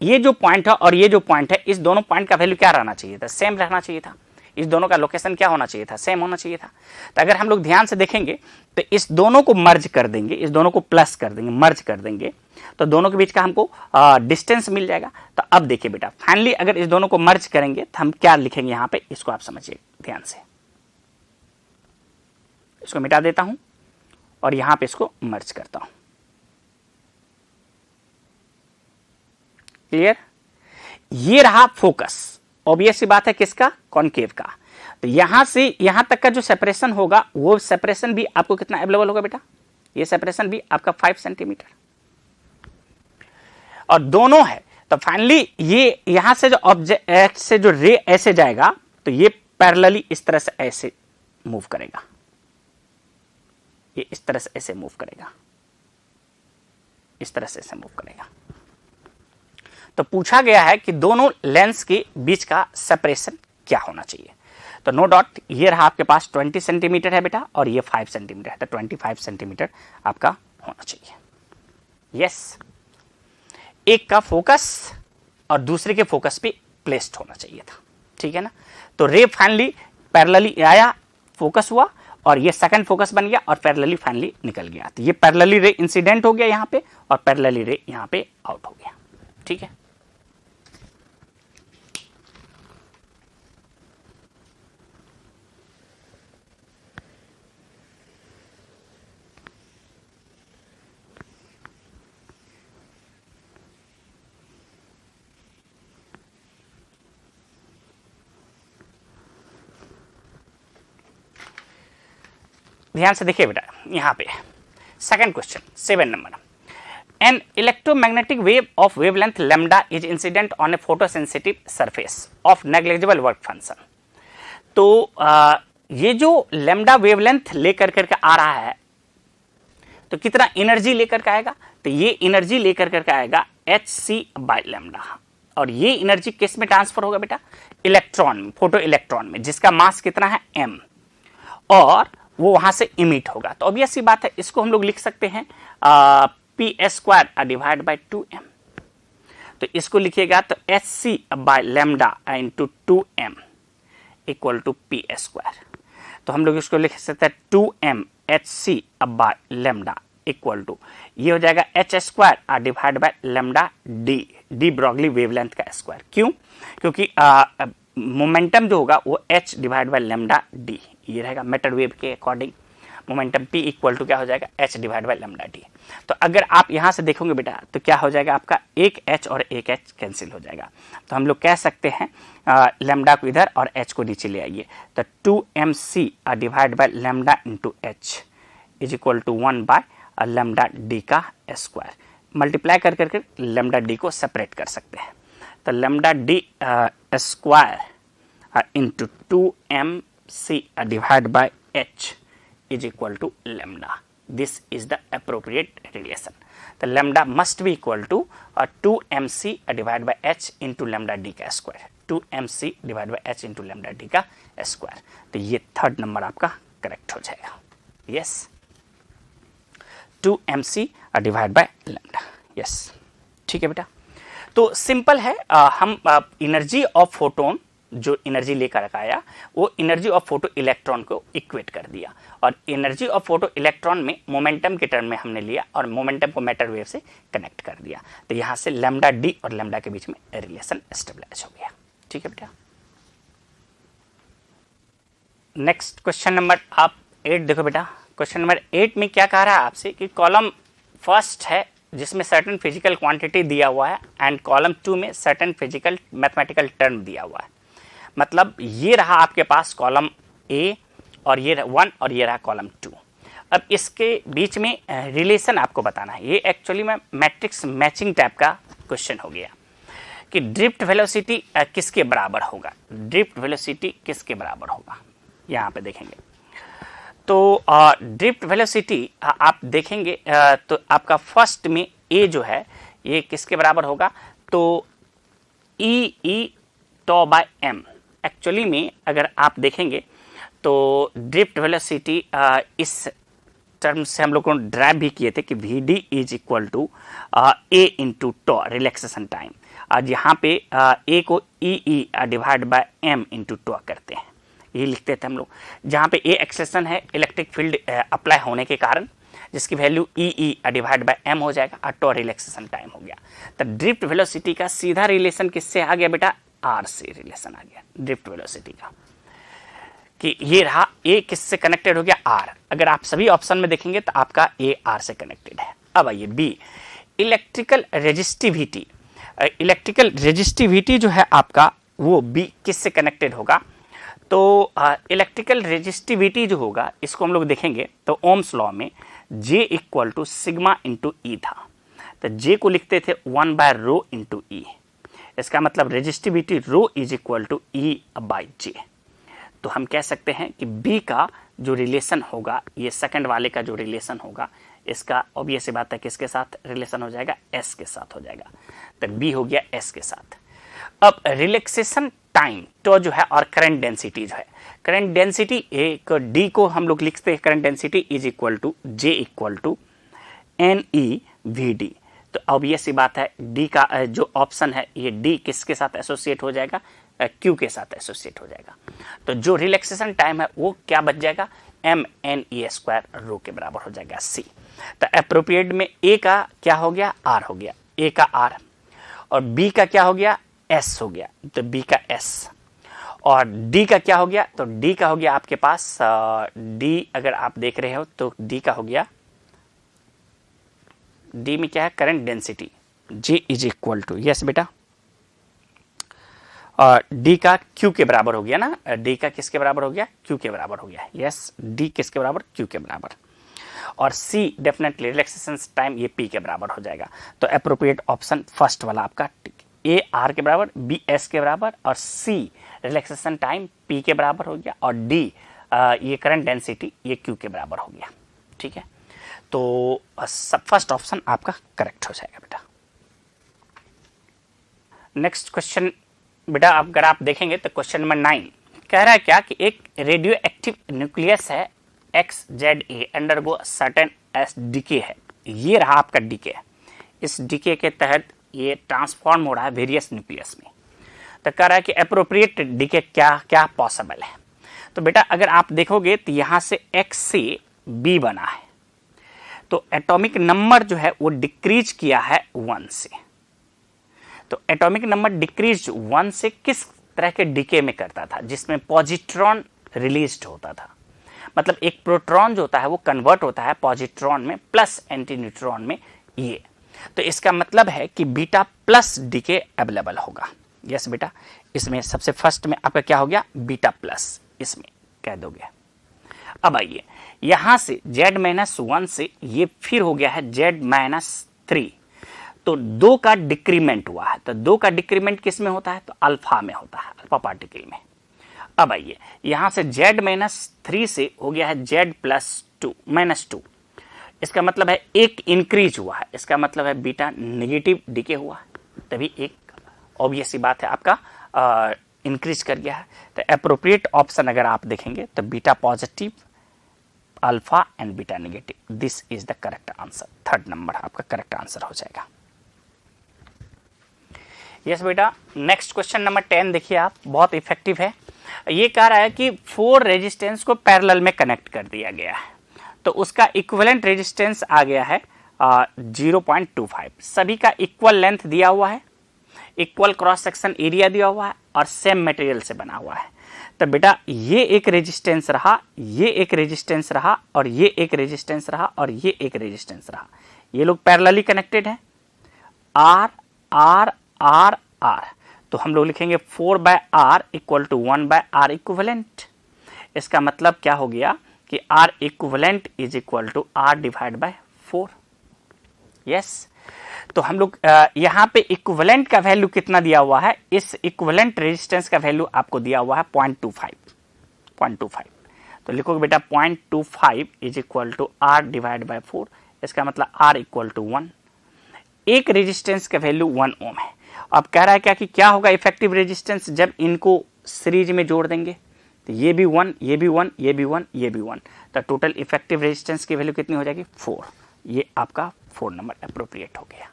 ये जो पॉइंट है और ये जो पॉइंट है, इस दोनों पॉइंट का वैल्यू क्या रहना चाहिए था, सेम रहना चाहिए था। इस दोनों का लोकेशन क्या होना चाहिए था, सेम होना चाहिए था। तो अगर हम लोग ध्यान से देखेंगे तो इस दोनों को मर्ज कर देंगे, इस दोनों को प्लस कर देंगे, मर्ज कर देंगे, तो दोनों के बीच का हमको डिस्टेंस मिल जाएगा। तो अब देखिए बेटा, फाइनली अगर इस दोनों को मर्ज करेंगे तो हम क्या लिखेंगे यहां पे, इसको आप समझिए ध्यान से। इसको मिटा देता हूं और यहां पे इसको मर्ज करता हूं। क्लियर? ये रहा फोकस, ऑब्वियस सी बात है किसका, कॉनकेव का। तो यहां से यहां तक का जो सेपरेशन होगा वो सेपरेशन भी आपको कितना अवेलेबल होगा बेटा, ये सेपरेशन भी आपका 5 सेंटीमीटर और दोनों है। तो फाइनली ये यहां से जो ऑब्जेक्ट से जो रे ऐसे जाएगा तो ये पैरेलली इस तरह से ऐसे मूव करेगा, ये इस तरह से ऐसे मूव करेगा, इस तरह से ऐसे मूव करेगा। तो पूछा गया है कि दोनों लेंस के बीच का सेपरेशन क्या होना चाहिए। तो नो डॉट, ये रहा आपके पास 20 सेंटीमीटर है बेटा और ये 5 सेंटीमीटर है, तो 25 सेंटीमीटर आपका होना चाहिए। यस, एक का फोकस और दूसरे के फोकस पे प्लेस्ड होना चाहिए था। ठीक है ना? तो रे फाइनली पैरेलली आया, फोकस हुआ और ये सेकंड फोकस बन गया और पैरेलली फाइनली निकल गया। तो ये पैरेलली रे इंसिडेंट हो गया यहां पे और पैरेलली रे यहां पे आउट हो गया। ठीक है? ध्यान से देखिए बेटा, यहां पे second question 7 number, an electromagnetic wave of wavelength lambda is incident on A photosensitive surface of negligible work function. तो ये जो लैम्डा वेवलेंथ लेकर करके आ रहा है तो कितना एनर्जी लेकर के आएगा, तो ये एनर्जी लेकर करके आएगा hc/λ, और ये एनर्जी किस में ट्रांसफर होगा बेटा, इलेक्ट्रॉन में, फोटो इलेक्ट्रॉन में, जिसका मास कितना है m, और वो वहां से इमिट होगा। तो ऑब्वियस सी बात है, इसको हम लोग लिख सकते हैं p² डिवाइड बाई 2m। तो इसको लिखिएगा तो hc/λ × 2m equal to p²। तो हम लोग इसको लिख सकते हैं 2mHc by lambda equal to, ये हो जाएगा H square divide by lambda de Broglie wavelength का स्क्वायर। क्यों? क्योंकि मोमेंटम जो होगा वो H divide by lambda D, ये रहेगा मेटर वेव के अकॉर्डिंग। मोमेंटम p इक्वल टू क्या हो जाएगा, h divide by lambda D. तो अगर आप यहां से देखोगे बेटा तो क्या हो जाएगा आपका, एक h और एक h कैंसिल हो जाएगा। तो हम लोग कह सकते हैं लेमडा को इधर और h को नीचे ले आइए, तो 2mc divide by lambda into h is equal to 1 by lambda D का स्क्वायर। मल्टीप्लाई कर करके लेमडा डी को सेपरेट कर सकते हैं, तो lambda D square into 2mc divide bye h is equal to lambda. This is the appropriate relation. The lambda must be equal to 2mc divided by h into lambda d का square. 2mc divided by h into lambda d का square. तो ये third number आपका correct हो जाएगा। Yes, 2mc divide bye lambda। Yes, ठीक है बेटा। तो सिंपल है, हम एनर्जी ऑफ फोटोन जो एनर्जी लेकर आया वो एनर्जी ऑफ फोटो इलेक्ट्रॉन को इक्वेट कर दिया, और एनर्जी ऑफ फोटो इलेक्ट्रॉन में मोमेंटम के टर्म में हमने लिया और मोमेंटम को मैटर वेव से कनेक्ट कर दिया। तो यहां से लैम्डा डी और लैम्डा के बीच में रिलेशन एस्टेब्लिश हो गया। ठीक है बेटा। नेक्स्ट क्वेश्चन नंबर आप 8 देखो बेटा। क्वेश्चन नंबर 8 में क्या कह रहा है आपसे कि कॉलम फर्स्ट है जिसमें सर्टेन फिजिकल क्वांटिटी दिया हुआ है एंड कॉलम 2 में सर्टेन फिजिकल मैथमेटिकल टर्म दिया हुआ है। मतलब ये रहा आपके पास कॉलम ए और ये 1 और ये रहा कॉलम 2। अब इसके बीच में रिलेशन आपको बताना है। ये एक्चुअली में मैट्रिक्स मैचिंग टाइप का क्वेश्चन हो गया कि ड्रिफ्ट वेलोसिटी किसके बराबर होगा, ड्रिफ्ट वेलोसिटी किसके बराबर होगा। यहाँ पे देखेंगे तो ड्रिफ्ट वेलोसिटी आप देखेंगे तो आपका फर्स्ट में ए जो है ये किसके बराबर होगा, तो ई टॉ बाय एम। एक्चुअली में अगर आप देखेंगे तो ड्रिफ्ट वेलोसिटी इस टर्म से हम लोग को ड्राइव भी किए थे कि V D is equal to A into tau relaxation time, और यहाँ पे ए को E divide by M into tau करते हैं, ये लिखते थे हम लोग। जहाँ पे ए एक्सेलेरेशन है इलेक्ट्रिक फील्ड अप्लाई होने के कारण, जिसकी value E divide by M हो जाएगा, और टॉ रिलैक्सेशन टाइम हो गया। तो ड्रिफ्ट वेलोसिटी का सीधा रिलेशन किससे आ गया बेटा, आर से रिलेशन आ गया ड्रिफ्ट वेलोसिटी का, कि ये रहा ए किससे कनेक्टेड हो गया, आर। अगर आप सभी ऑप्शन में देखेंगे तो आपका ए आर से कनेक्टेड है। अब आइए B, electrical resistivity. Electrical resistivity जो है आपका वो बी किससे कनेक्टेड होगा, तो इलेक्ट्रिकल रेजिस्टिविटी जो होगा इसको हम लोग देखेंगे तो ओम्स लॉ में J equal to sigma into E था, तो J को लिखते थे 1 बाय रो इंटू ई। इसका मतलब resistivity rho is equal to E by J. तो हम कह सकते हैं कि बी का जो रिलेशन होगा, ये सेकंड वाले का जो रिलेशन होगा, इसका ऑब्वियस सी बात है किसके साथ रिलेशन हो जाएगा, एस के साथ हो जाएगा। तो बी हो गया एस के साथ। अब रिलैक्सेशन टाइम तो जो है और करंट डेंसिटी जो है, करंट डेंसिटी एक डी को हम लोग लिखते हैं current density is equal to J equal to N E V D. तो ऑब्वियस सी बात है डी का जो ऑप्शन है ये डी किसके साथ एसोसिएट हो जाएगा, क्यू के साथ एसोसिएट हो जाएगा। तो जो रिलैक्सेशन टाइम है वो क्या बच जाएगा, M N E square rho के बराबर हो जाएगा सी। तो अप्रोप्रिएट में ए का क्या हो गया, आर हो गया, ए का आर, और बी का क्या हो गया, एस हो गया, तो बी का एस, और डी का क्या हो गया, तो डी का हो गया आपके पास डी अगर आप देख रहे हो तो डी का हो गया, डी में क्या है current density J is equal to, yes बेटा, और डी का क्यू के बराबर हो गया ना, डी का किसके बराबर हो गया, क्यू के बराबर हो गया, यस, डी किसके बराबर, क्यू के बराबर, और सी डेफिनेटली रिलैक्सेशन टाइम ये पी के बराबर हो जाएगा। तो अप्रोप्रिएट ऑप्शन फर्स्ट वाला आपका, ए आर के बराबर, बी एस के बराबर, और सी रिलैक्सेशन टाइम पी के बराबर हो गया, और डी ये करंट डेंसिटी ये क्यू के बराबर हो गया। ठीक है, तो फर्स्ट ऑप्शन आपका करेक्ट हो जाएगा बेटा। नेक्स्ट क्वेश्चन बेटा अगर आप देखेंगे तो क्वेश्चन नंबर 9 कह रहा है क्या कि एक रेडियो एक्टिव न्यूक्लियस है XZA undergo certain S decay है, ये रहा आपका डीके। इस डीके के तहत ये ट्रांसफॉर्म हो रहा है वेरियस न्यूक्लियस में। तो कह रहा है कि अप्रोप्रिएट डीके क्या क्या पॉसिबल है। तो बेटा अगर आप देखोगे तो यहां से X से B बना है, तो एटॉमिक नंबर जो है वो डिक्रीज किया है 1 से। तो एटॉमिक नंबर डिक्रीज 1 से किस तरह के डीके में करता था, जिसमें पॉजिट्रॉन रिलीज्ड होता था। मतलब एक प्रोटॉन जो होता है वो कन्वर्ट होता है पॉजिट्रॉन में प्लस एंटी न्यूट्रॉन में ये। तो इसका मतलब है कि बीटा प्लस डीके अवेलेबल होगा। यस बेटा, इसमें सबसे फर्स्ट में आपका क्या हो गया, बीटा प्लस, इसमें कह दोगे। अब आइए यहां से Z-1 से ये फिर हो गया है Z-3, तो 2 का डिक्रीमेंट हुआ है। तो 2 का डिक्रीमेंट किस में होता है, तो अल्फा में होता है, अल्फा पार्टिकल में। अब आइए यहां से Z-3 से हो गया है Z+2, इसका मतलब है एक इंक्रीज हुआ है, इसका मतलब है बीटा नेगेटिव डीके हुआ है, तभी एक ऑब्वियस सी बात है आपका इंक्रीज कर गया है। तो एप्रोप्रिएट ऑप्शन अगर आप देखेंगे तो beta positive, alpha and beta negative, this is the correct answer. 3rd number आपका करेक्ट आंसर हो जाएगा। यस बेटा, नेक्स्ट क्वेश्चन नंबर 10 देखिए आप, बहुत इफेक्टिव है। ये कह रहा है कि 4 रेजिस्टेंस को पैरेलल में कनेक्ट कर दिया गया है, तो उसका इक्विवेलेंट रेजिस्टेंस आ गया है 0.25। सभी का इक्वल लेंथ दिया हुआ है, इक्वल क्रॉस सेक्शन एरिया दिया हुआ है और सेम मटेरियल से बना हुआ है। तो बेटा ये एक रेजिस्टेंस रहा, ये एक रेजिस्टेंस रहा और ये एक रेजिस्टेंस रहा और ये एक रेजिस्टेंस रहा। ये लोग पैरेलली कनेक्टेड हैं, आर आर आर आर। तो हम लोग लिखेंगे 4/r equal to 1/r equivalent. इसका मतलब क्या हो गया कि R equivalent is equal to R divide by 4। Yes, तो हम लोग यहां पे इक्विवेलेंट का वैल्यू कितना दिया हुआ है, इस इक्विवेलेंट रेजिस्टेंस का वैल्यू आपको दिया हुआ है 0.25। तो लिखोगे बेटा 0.25 is equal to R divide by 4। इसका मतलब R इक्वल टू 1। एक रेजिस्टेंस का वैल्यू 1 ओम है। अब कह रहा है क्या कि क्या होगा इफेक्टिव रेजिस्टेंस जब इनको सीरीज में जोड़ देंगे, तो ये भी 1, ये भी 1, ये भी 1, ये भी 1, तो टोटल इफेक्टिव रेजिस्टेंस की वैल्यू कितनी हो जाएगी, 4। ये आपका 4 नंबर अप्रोप्रिएट हो गया।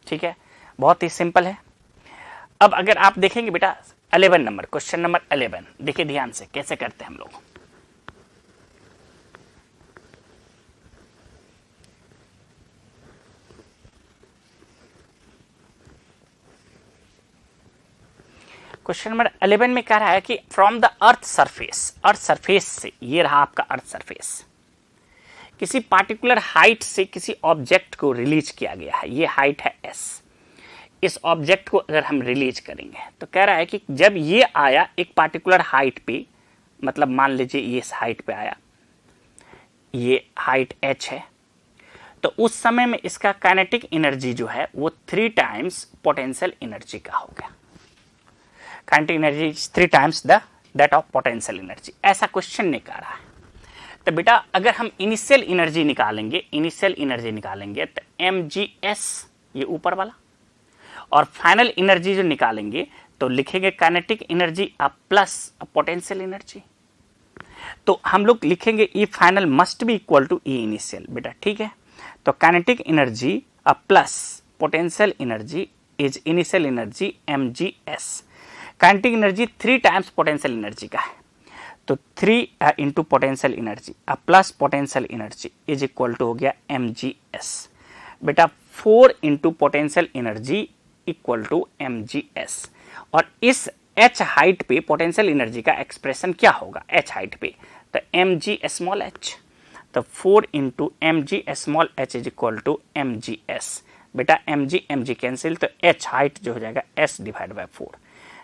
ठीक है, बहुत ही सिंपल है। अब अगर आप देखेंगे बेटा 11 नंबर, क्वेश्चन नंबर 11 देखिए ध्यान से कैसे करते हैं हम लोग। क्वेश्चन नंबर 11 में कह रहा है कि फ्रॉम द अर्थ सरफेस से, ये रहा आपका अर्थ सरफेस, किसी पार्टिकुलर हाइट से किसी ऑब्जेक्ट को रिलीज किया गया है। ये हाइट है s। इस ऑब्जेक्ट को अगर हम रिलीज करेंगे तो कह रहा है कि जब ये आया एक पार्टिकुलर हाइट पे, मतलब मान लीजिए ये इस हाइट पे आया, ये हाइट h है, तो उस समय में इसका काइनेटिक एनर्जी जो है वो 3 टाइम्स पोटेंशियल एनर्जी का हो गया। Kinetic energy 3 times that of potential energy, ऐसा क्वेश्चन नहीं कह रहा है। तो बेटा अगर हम इनिशियल एनर्जी निकालेंगे तो mgs ये ऊपर वाला, और फाइनल एनर्जी जो निकालेंगे तो लिखेंगे kinetic energy plus potential energy. तो हम लोग लिखेंगे E final must be equal to E initial बेटा। ठीक है, तो kinetic energy plus potential energy is initial energy mgs। Kinetic energy 3 times potential energy का है, तो 3 into potential energy plus potential energy is equal to हो गया mgs बेटा। 4 into potential energy equal to mgs। और इस h हाइट पे potential energy का एक्सप्रेशन क्या होगा h हाइट पे, तो mg स्मॉल h। तो 4 into mg small h is equal to mgs बेटा। mg कैंसिल, तो h हाइट जो हो जाएगा s डिवाइड बाय 4।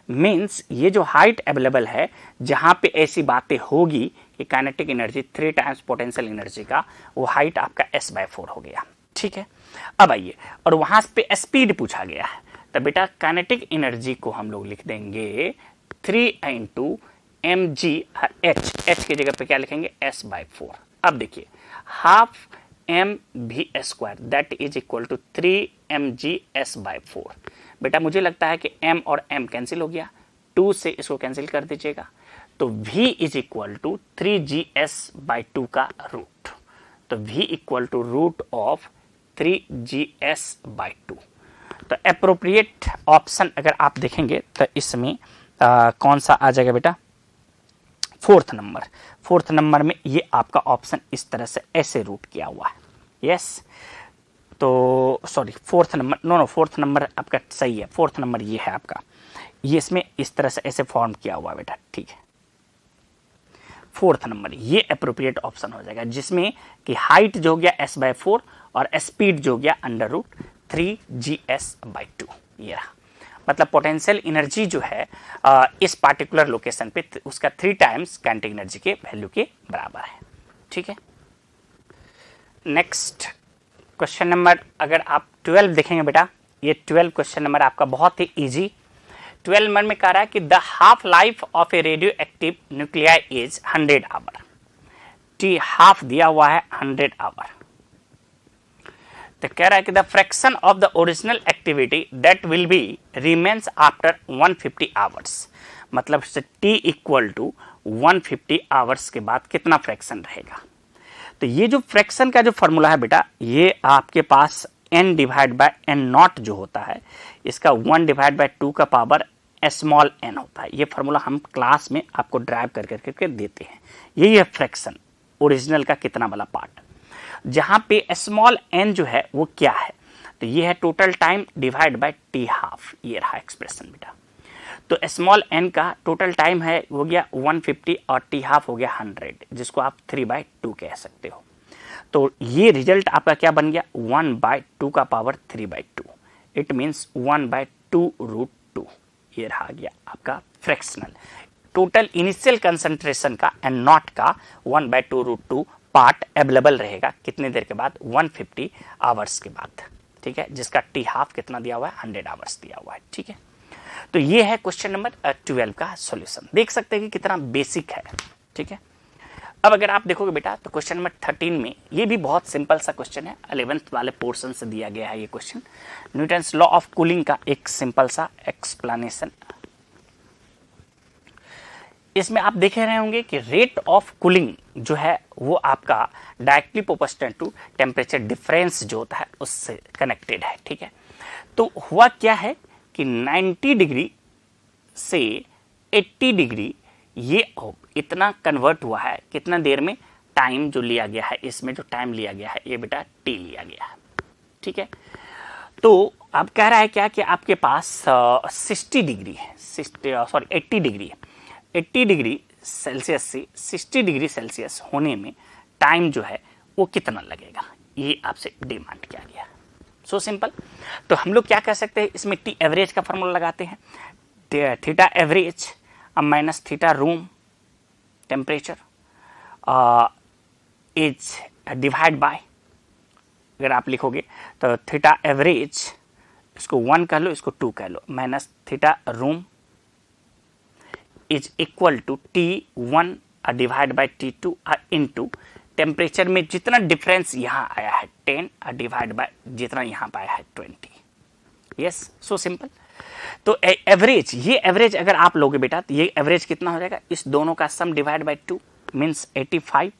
मीन्स ये जो हाइट अवेलेबल है जहां पे ऐसी बातें होगी कि kinetic energy 3 times potential energy का, वो हाइट आपका s/4 हो गया। ठीक है, अब आइए और वहां पे स्पीड पूछा गया है, तो बेटा काइनेटिक एनर्जी को हम लोग लिख देंगे 3 इंटू mg h की जगह पे क्या लिखेंगे s/4। अब देखिए half mv² that is equal to 3 mg s/4। बेटा मुझे लगता है कि m और m कैंसिल हो गया, 2 से इसको कैंसिल कर दीजिएगा, तो v is equal to 3gs/2 का रूट। तो v equal to root of 3gs/2। तो एप्रोप्रिएट ऑप्शन अगर आप देखेंगे तो इसमें कौन सा आ जाएगा बेटा, फोर्थ नंबर में ये आपका ऑप्शन इस तरह से ऐसे रूट किया हुआ है। यस, तो सॉरी फोर्थ नंबर आपका सही है। फोर्थ नंबर ये है आपका, ये इसमें इस तरह से ऐसे फॉर्म किया हुआ है बेटा, ठीक है। फोर्थ नंबर ये अप्रोप्रिएट ऑप्शन हो जाएगा, जिसमें कि हाइट जो हो गया s/4 और स्पीड जो हो गया √3gs/2। ये रहा, मतलब पोटेंशियल एनर्जी जो है इस पार्टिकुलर लोकेशन पे उसका 3 टाइम्स काइनेटिक एनर्जी के वैल्यू के बराबर है, ठीक है। नेक्स्ट क्वेश्चन नंबर अगर आप 12 देखेंगे बेटा, ये 12 क्वेश्चन नंबर आपका बहुत ही इजी। 12 नंबर में कह रहा है कि the half life of a radioactive nuclei is 100 hour. T half दिया हुआ है 100 आवर। तो कह रहा है कि the fraction of the original activity that will be remains after 150 hours, मतलब टी इक्वल टू 150 आवर्स के बाद कितना फ्रैक्शन रहेगा। तो ये जो फ्रैक्शन का जो फॉर्मूला है बेटा, ये आपके पास n divide by n not जो होता है, इसका 1 डिवाइड बाय 2 का पावर स्मॉल n होता है। ये फॉर्मूला हम क्लास में आपको ड्राइव करके देते हैं। यही है फ्रैक्शन, ओरिजिनल का कितना वाला पार्ट, जहां पे स्मॉल n जो है वो क्या है, तो ये है total time divide by T half. ये रहा एक्सप्रेशन बेटा। तो स्मॉल n का टोटल टाइम है हो गया 150 और टी हाफ हो गया 100, जिसको आप 3/2 कह सकते हो। तो ये रिजल्ट आपका क्या बन गया, 1/2 का पावर 3/2। It means 1/2√2। ये रहा गया आपका फ्रैक्शनल टोटल इनिशियल कंसंट्रेशन का एंड नॉट का 1/2√2 पार्ट अवेलेबल रहेगा कितने देर के बाद, 150 आवर्स के बाद, ठीक है, जिसका टी हाफ कितना दिया हुआ है, 100 आवर्स दिया हुआ है, ठीक है। तो ये है क्वेश्चन नंबर 12 का सॉल्यूशन। देख सकते हैं कि कितना बेसिक है, ठीक है। अब अगर आप देखोगे बेटा तो क्वेश्चन नंबर 13 में ये भी बहुत सिंपल सा क्वेश्चन है, 11th वाले पोर्शन से दिया गया है ये question. Newton's law of cooling का एक सिंपल सा एक्सप्लेनेशन। इसमें आप देख रहे होंगे कि रेट ऑफ कूलिंग जो है वो आपका directly proportional to temperature difference जो होता है उससे कनेक्टेड है, ठीक है। तो हुआ क्या है कि 90 डिग्री से 80 डिग्री ये इतना कन्वर्ट हुआ है, कितना देर में, टाइम जो लिया गया है, इसमें जो टाइम लिया गया है ये बेटा टी लिया गया है, ठीक है। तो अब कह रहा है क्या कि आपके पास 60 डिग्री है, 80 डिग्री है, 80 डिग्री सेल्सियस से 60 डिग्री सेल्सियस होने में टाइम जो है वो कितना लगेगा, ये आपसे डिमांड किया गया। So simple. तो हम लोग क्या कर सकते हैं, इसमें टी एवरेज का फॉर्मूला लगाते हैं, theta average minus theta room temperature is divide by, अगर आप लिखोगे तो थीटा एवरेज, इसको 1 कह लो, इसको 2 कह लो, minus theta room is equal to T1 divide by T2 into temperature में जितना डिफरेंस यहाँ आया है 10 डिवाइड बाय जितना यहाँ पे आया है 20। Yes, so simple. तो एवरेज, ये एवरेज अगर आप लोगे बेटा तो ये एवरेज कितना हो जाएगा, इस दोनों का sum divide by 2 means 85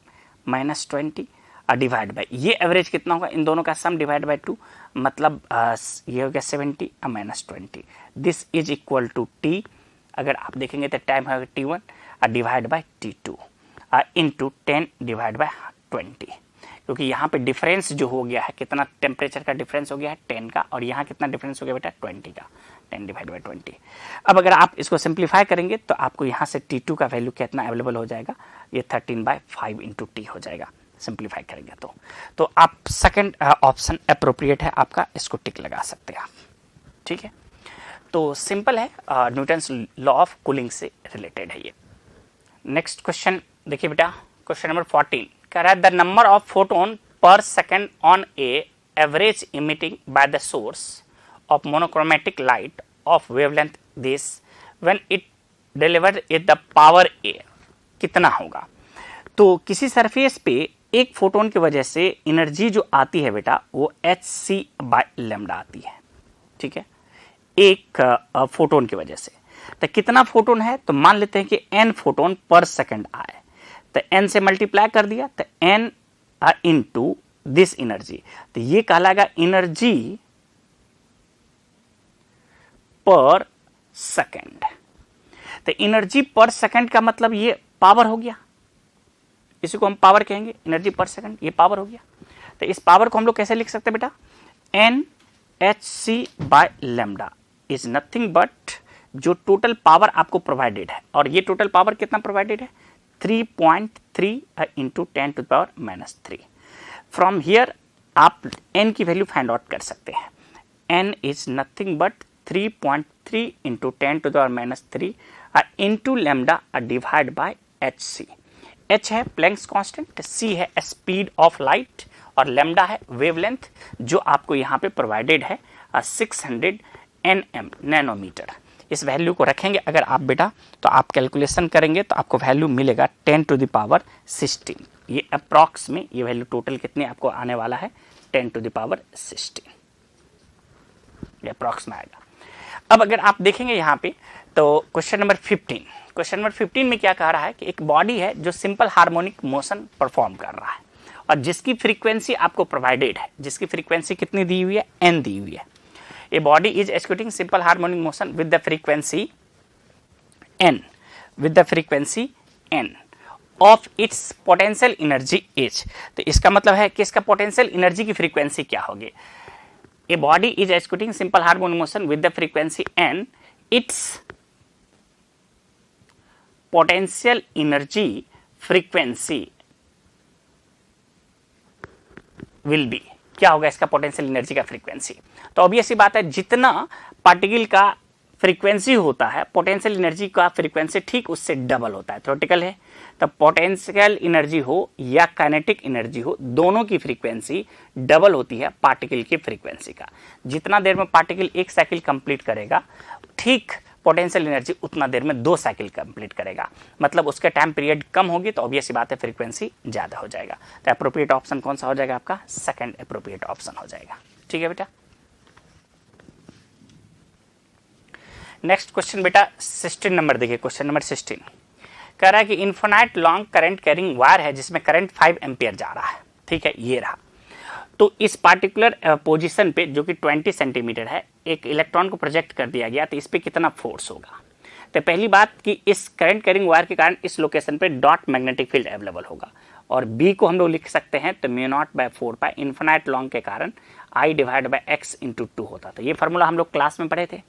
minus 20 divide by, ये एवरेज कितना होगा, इन दोनों का सम डिवाइड बाय 2 मतलब ये हो गया 70 minus 20। This is equal to T, अगर आप देखेंगे तो टाइम होगा T1 divide by T2 into 10 divide by 20, क्योंकि यहाँ पे डिफरेंस जो हो गया है, कितना टेम्परेचर का डिफरेंस हो गया है 10 का, और यहाँ कितना डिफरेंस हो गया बेटा 20 का, 10 डिवाइड बाय 20। अब अगर आप इसको सिंप्लीफाई करेंगे तो आपको यहाँ से T2 का वैल्यू कितना अवेलेबल हो जाएगा, ये 13/5 इंटू टी हो जाएगा सिंप्लीफाई करेंगे तो आप सेकंड ऑप्शन अप्रोप्रिएट है आपका, इसको टिक लगा सकते हैं आप, ठीक है। तो सिंपल है, न्यूटन्स लॉ ऑफ कूलिंग से रिलेटेड है ये। नेक्स्ट क्वेश्चन देखिए बेटा, क्वेश्चन नंबर 14 कह रहा है the number of photon per second on a average emitting by the source of monochromatic light of wavelength this when it delivered it the power a कितना होगा। तो किसी सरफेस पे एक फोटोन की वजह से एनर्जी जो आती है बेटा वो hc/λ आती है, ठीक है, एक फोटोन की वजह से। तो कितना फोटोन है, तो मान लेते हैं कि n फोटोन पर सेकंड आए, तो n से मल्टीप्लाई कर दिया तो n इनटू दिस एनर्जी, तो ये कहलाएगा एनर्जी पर सेकंड। तो एनर्जी पर सेकंड का मतलब ये पावर हो गया, इसी को हम पावर कहेंगे, एनर्जी पर सेकंड, ये पावर हो गया। तो इस पावर को हम लोग कैसे लिख सकते हैं बेटा, NHC by lambda is nothing but जो टोटल पावर आपको प्रोवाइडेड है, और ये टोटल पावर कितना प्रोवाइडेड है, 3.3 into 10 to the power minus 3। From here आप n की वैल्यू फाइंड आउट कर सकते हैं। n is nothing but 3.3 into 10 to the power minus 3 into lambda divide by hc। h है प्लैंक्स कांस्टेंट, c है स्पीड ऑफ लाइट, और lambda है वेवलेंथ जो आपको यहाँ पे प्रोवाइडेड है 600 nm नैनोमीटर। इस वैल्यू को रखेंगे अगर आप बेटा, तो आप कैलकुलेशन करेंगे तो आपको वैल्यू मिलेगा 10 टू द पावर 16। ये अप्रॉक्स में ये वैल्यू टोटल कितने आपको आने वाला है, 10 टू द पावर 16, ये अप्रॉक्स में आएगा। अब अगर आप देखेंगे यहाँ पे तो क्वेश्चन नंबर 15 में क्या कह रहा है कि एक बॉडी है जो सिंपल हार्मोनिक मोशन परफॉर्म कर रहा है और जिसकी फ्रीक्वेंसी आपको प्रोवाइडेड है, जिसकी फ्रीक्वेंसी कितनी दी हुई है, n दी हुई है। A body is executing simple harmonic motion with the frequency n of its potential energy h। तो इसका मतलब है कि इसका पोटेंशियल एनर्जी की फ्रीक्वेंसी क्या होगी। A body is executing simple harmonic motion with the frequency n, its potential energy frequency will be, क्या होगा इसका पोटेंशियल एनर्जी का फ्रीक्वेंसी। तो ऑब्वियस सी बात है, जितना पार्टिकल का फ्रीक्वेंसी होता है पोटेंशियल एनर्जी का फ्रीक्वेंसी ठीक उससे डबल होता है। थ्योरेटिकल है, तब पोटेंशियल एनर्जी हो या काइनेटिक एनर्जी हो, दोनों की फ्रीक्वेंसी डबल होती है पार्टिकल की फ्रीक्वेंसी का। जितना देर में पार्टिकल एक साइकिल कंप्लीट करेगा, ठीक पोटेंशियल एनर्जी उतना देर में 2 साइकिल कंप्लीट करेगा। मतलब उसका टाइम पीरियड कम होगी तो ऑब्वियस सी बात है फ्रीक्वेंसी ज्यादा हो जाएगा। तो एप्रोप्रिएट ऑप्शन कौन सा हो जाएगा आपका, सेकंड एप्रोप्रिएट ऑप्शन हो जाएगा। ठीक है बेटा। नेक्स्ट क्वेश्चन बेटा 16 नंबर देखिए, क्वेश्चन नंबर 16 कह रहा है कि infinite long current carrying wire है जिसमें करंट 5 एम्पियर जा रहा है। ठीक है, ये रहा। तो इस पार्टिकुलर पोजीशन पे जो कि 20 सेंटीमीटर है, एक इलेक्ट्रॉन को प्रोजेक्ट कर दिया गया, तो इस पे कितना फोर्स होगा। तो पहली बात कि इस करंट कैरिंग वायर के कारण इस लोकेशन पे डॉट मैग्नेटिक फील्ड अवेलेबल होगा, और बी को हम लोग लिख सकते हैं तो μ0/4π इन्फिनाइट लॉन्ग के कारण I divide by x into 2 होता था। ये फार्मूला हम लोग क्लास में पढ़े थे।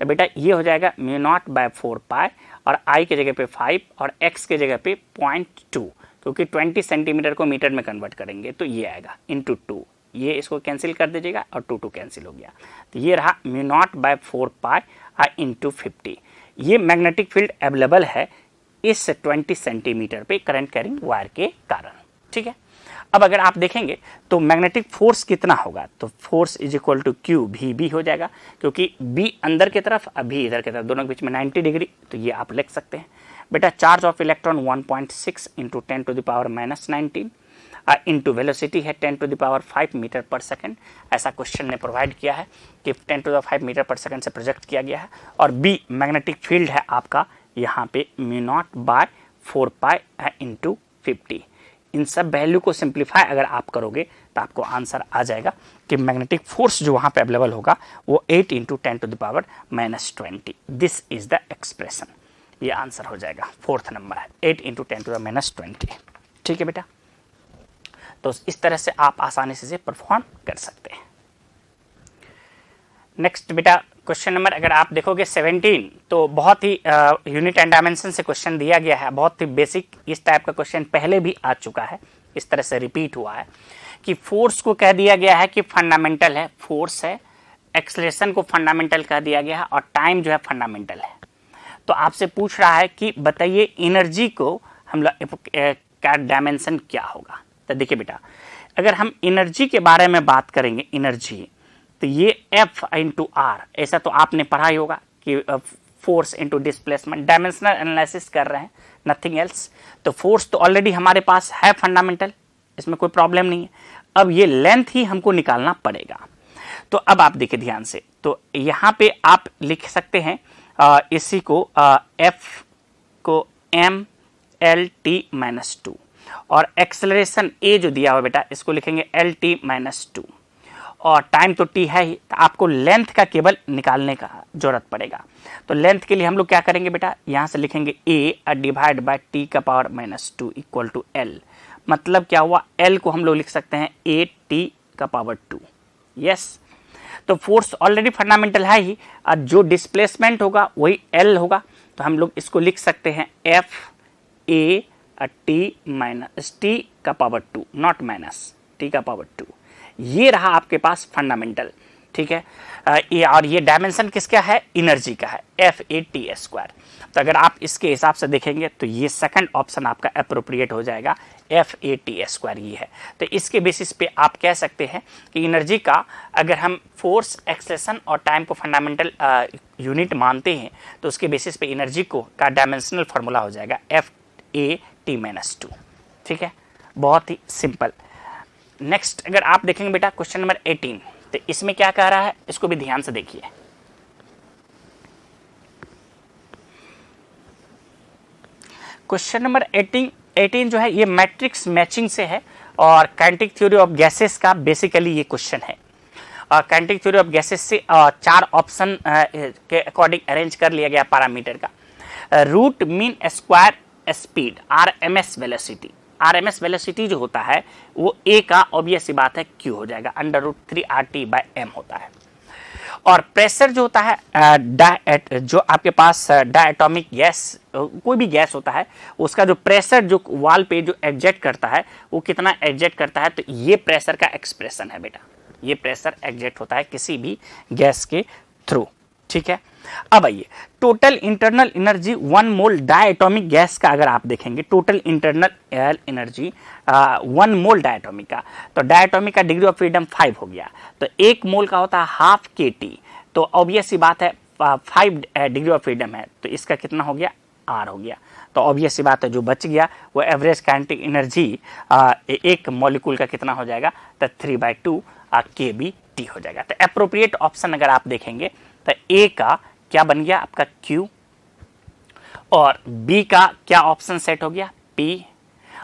तो बेटा ये हो जाएगा μ0/4π और I के जगह पे 5 और x के जगह पे 0.2, क्योंकि 20 सेंटीमीटर को मीटर में कन्वर्ट करेंगे तो ये आएगा इंटू 2। ये इसको कैंसिल कर दीजिएगा और 2 कैंसिल हो गया। तो ये रहा μ0/4π इंटू 50। ये मैग्नेटिक फील्ड अवेलेबल है इस 20 सेंटीमीटर पे करंट कैरिंग वायर के कारण। ठीक है, अब अगर आप देखेंगे तो मैग्नेटिक फोर्स कितना होगा, तो force is equal to Q भी हो जाएगा, क्योंकि बी अंदर की तरफ अभी इधर की तरफ, दोनों के बीच में 90 डिग्री। तो ये आप लिख सकते हैं बेटा। Charge of electron 1.6 into 10 to the power -19 into velocity है 10 to the power 5 metre per second. ऐसा क्वेश्चन ने प्रोवाइड किया है कि 10 to the 5 metre per second से प्रोजेक्ट किया गया है। और बी मैग्नेटिक फील्ड है आपका यहाँ पे μ0/4π इंटू 50। इन सब वैल्यू को सिंप्लीफाई अगर आप करोगे तो आपको आंसर आ जाएगा कि मैग्नेटिक फोर्स जो वहाँ पे अवेलेबल होगा वो 8 into 10 to the power -20। This is the expression. ये आंसर हो जाएगा, 4th नंबर है 8 इंटू 10 टू द -20। ठीक है बेटा, तो इस तरह से आप आसानी से परफॉर्म कर सकते हैं। नेक्स्ट बेटा क्वेश्चन नंबर अगर आप देखोगे 17, तो बहुत ही यूनिट एंड डायमेंशन से क्वेश्चन दिया गया है, बहुत ही बेसिक। इस टाइप का क्वेश्चन पहले भी आ चुका है, इस तरह से रिपीट हुआ है कि फोर्स को कह दिया गया है कि फंडामेंटल है, फोर्स है, एक्सेलरेशन को फंडामेंटल कह दिया गया है और टाइम जो है फंडामेंटल है। तो आपसे पूछ रहा है कि बताइए एनर्जी को हम लोग का डायमेंशन क्या होगा। तो देखिए बेटा, अगर हम एनर्जी के बारे में बात करेंगे, एनर्जी, तो ये F इंटू आर, ऐसा तो आपने पढ़ा ही होगा कि force into displacement. Dimensional analysis कर रहे हैं, नथिंग एल्स। तो फोर्स तो ऑलरेडी हमारे पास है फंडामेंटल, इसमें कोई प्रॉब्लम नहीं है। अब ये लेंथ ही हमको निकालना पड़ेगा। तो अब आप देखिए ध्यान से, तो यहाँ पे आप लिख सकते हैं इसी को F को mL/t-2 और एक्सेलरेशन A जो दिया हुआ बेटा इसको लिखेंगे L/t-2। और टाइम तो t है ही, तो आपको लेंथ का केवल निकालने का जरूरत पड़ेगा। तो लेंथ के लिए हम लोग क्या करेंगे बेटा, यहां से लिखेंगे a डिवाइड बाय t का पावर -2 इक्वल टू l। मतलब क्या हुआ, l को हम लोग लिख सकते हैं a t का पावर 2। यस, तो फोर्स ऑलरेडी फंडामेंटल है ही, और जो डिस्प्लेसमेंट होगा वही l होगा। तो हम लोग इसको लिख सकते हैं f a t minus t का पावर 2, नॉट माइनस t का पावर 2। ये रहा आपके पास फंडामेंटल, ठीक है। ये और ये डायमेंशन किसका है, एनर्जी का है, F_A_T²। तो अगर आप इसके हिसाब से देखेंगे तो ये सेकंड ऑप्शन आपका अप्रोप्रिएट हो जाएगा, F_A_T² ये है। तो इसके बेसिस पे आप कह सकते हैं कि एनर्जी का अगर हम फोर्स, एक्सेलेरेशन और टाइम को फंडामेंटल यूनिट मानते हैं तो उसके बेसिस पे एनर्जी को का डायमेंशनल फार्मूला हो जाएगा F_A_T−2। ठीक है, बहुत ही सिंपल। नेक्स्ट अगर आप देखेंगे बेटा क्वेश्चन नंबर 18, तो इसमें क्या कह रहा है, इसको भी ध्यान से देखिए। क्वेश्चन नंबर 18 जो है ये मैट्रिक्स मैचिंग से है और काइनेटिक थ्योरी ऑफ गैसेस का बेसिकली ये क्वेश्चन है। और काइनेटिक थ्योरी ऑफ गैसेस से 4 ऑप्शन के अकॉर्डिंग अरेंज कर लिया गया पैरामीटर का। Root mean square speed, RMS velocity. RMS velocity जो होता है वो A का ऑब्वियस सी बात है Q हो जाएगा, √3RT/m होता है। और प्रेशर जो होता है जो आपके पास डायटोमिक गैस, कोई भी गैस होता है उसका जो प्रेशर जो वॉल पे जो एग्जेक्ट करता है वो कितना एग्जेक्ट करता है, तो ये प्रेशर का एक्सप्रेशन है बेटा। ये प्रेशर एग्जेक्ट होता है किसी भी गैस के थ्रू, ठीक है। अब आइए टोटल इंटरनल एनर्जी 1 मोल डायटोमिक गैस का अगर आप देखेंगे, टोटल इंटरनल एनर्जी 1 मोल डायटोमिक का, तो डायटोमिक का डिग्री ऑफ फ्रीडम 5 हो गया, तो 1 मोल का होता है ½ kT। तो ऑब्वियस सी बात है 5 डिग्री ऑफ फ्रीडम है, तो इसका कितना हो गया, R हो गया। तो ऑब्वियस सी बात है जो बच गया वो एवरेज काइनेटिक एनर्जी एक मॉलिक्यूल का कितना हो जाएगा, तो 3/2 kBT हो जाएगा। तो अप्रोप्रिएट ऑप्शन अगर आप देखेंगे तो A का क्या बन गया आपका Q, और B का क्या ऑप्शन सेट हो गया P,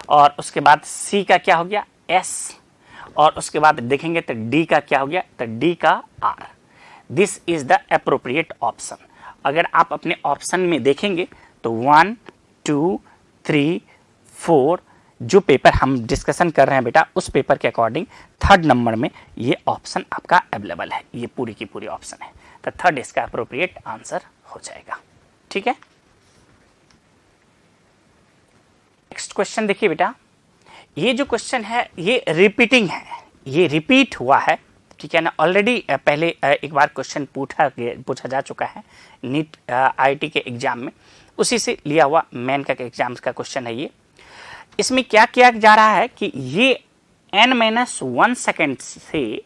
और उसके बाद C का क्या हो गया S, और उसके बाद देखेंगे तो D का क्या हो गया, तो D का R। This is the appropriate option. अगर आप अपने ऑप्शन में देखेंगे तो 1 2 3 4 जो पेपर हम डिस्कशन कर रहे हैं बेटा, उस पेपर के अकॉर्डिंग 3rd नंबर में ये ऑप्शन आपका अवेलेबल है, ये पूरी की पूरी ऑप्शन है। तो 3rd इसका अप्रोप्रिएट आंसर हो जाएगा, ठीक है। नेक्स्ट क्वेश्चन देखिए बेटा, ये जो क्वेश्चन है ये रिपीटिंग है, ये रिपीट हुआ है, ठीक है ना। ऑलरेडी पहले एक बार क्वेश्चन पूछा जा चुका है नीट IIT के एग्जाम में, उसी से लिया हुआ मेन का एग्जाम्स का क्वेश्चन है ये। इसमें क्या किया जा रहा है कि ये n-1 सेकेंड से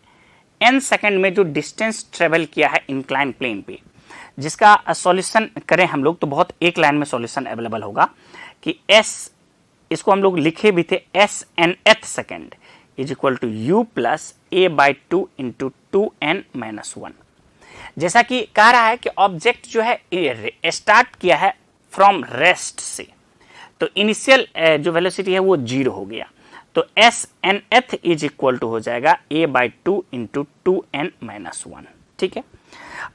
n सेकेंड में जो डिस्टेंस ट्रेवल किया है इंक्लाइन प्लेन पे, जिसका सॉल्यूशन करें हम लोग तो बहुत एक लाइन में सॉल्यूशन अवेलेबल होगा कि s, इसको हम लोग लिखे भी थे SNth second is equal to U plus A/2 into 2n-1। जैसा कि कह रहा है कि ऑब्जेक्ट जो है स्टार्ट किया है फ्रॉम रेस्ट से, तो इनिशियल जो वेलोसिटी है वो 0 हो गया, तो SNth इज इक्वल टू हो जाएगा A/2 इंटू 2n-1, ठीक है।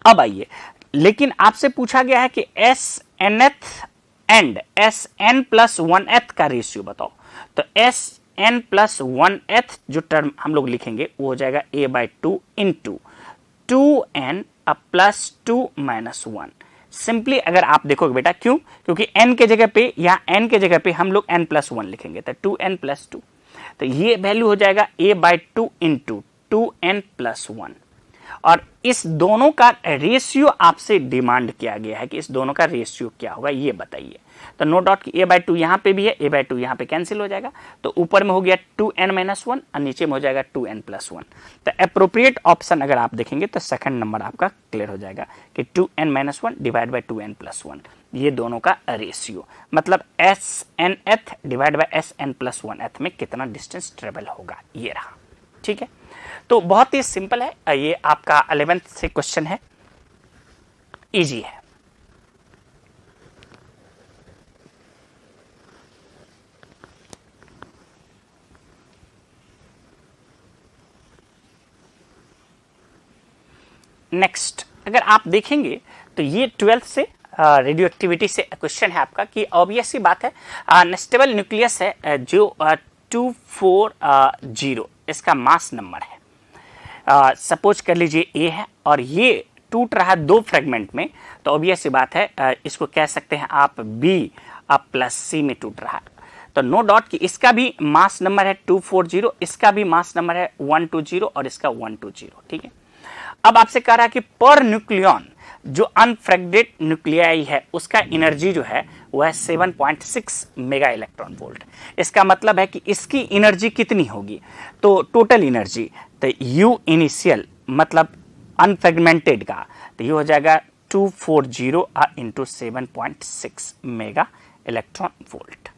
अब आइए, लेकिन आपसे पूछा गया है कि SNth एंड SN+1th का रेशियो बताओ, तो SN+1th जो टर्म हम लोग लिखेंगे वो हो जाएगा A/2 इंटू 2n + 2-1। सिंपली अगर आप देखोगे बेटा, क्यों, क्योंकि n के जगह पे या n के जगह पे हम लोग n+1 लिखेंगे, तो 2n+2, तो ये वैल्यू हो जाएगा A/2 इंटू 2n+1। और इस दोनों का रेशियो आपसे डिमांड किया गया है कि इस दोनों का रेशियो क्या होगा ये बताइए। तो नो डाउट कि A/2 यहाँ पे भी है, A/2 यहाँ पे कैंसिल हो जाएगा, तो ऊपर में हो गया 2n-1 और नीचे में हो जाएगा 2n+1। तो अप्रोप्रिएट ऑप्शन अगर आप देखेंगे तो सेकंड नंबर आपका क्लियर हो जाएगा कि 2n-1 डिवाइड बाई 2n+1, ये दोनों का रेशियो, मतलब SNth डिवाइड बाई SN+1th में कितना डिस्टेंस ट्रेवल होगा, ये रहा, ठीक है। तो बहुत ही सिंपल है, ये आपका 11th से क्वेश्चन है, इजी है। नेक्स्ट अगर आप देखेंगे तो ये 12th से रेडियो एक्टिविटी से क्वेश्चन है आपका कि ऑब्वियस सी बात है अनस्टेबल न्यूक्लियस है जो 240 इसका मास नंबर है। सपोज कर लीजिए ए है और ये टूट रहा है 2 फ्रेगमेंट में, तो ऑब्वियस सी बात है इसको कह सकते हैं आप बी प्लस सी में टूट रहा है। तो नो डाउट कि इसका भी मास नंबर है 240, इसका भी मास नंबर है 120 और इसका 120। ठीक है, अब आपसे कह रहा है कि पर न्यूक्लियन जो अनफ्रेगमेंटेड न्यूक्लियाई है उसका एनर्जी जो है वह 7.6 मेगा इलेक्ट्रॉन वोल्ट। इसका मतलब है कि इसकी एनर्जी कितनी होगी, तो टोटल एनर्जी तो यू इनिशियल मतलब अनफ्रेगमेंटेड का तो ये हो जाएगा 240 इंटू 7.6 मेगा इलेक्ट्रॉन वोल्ट।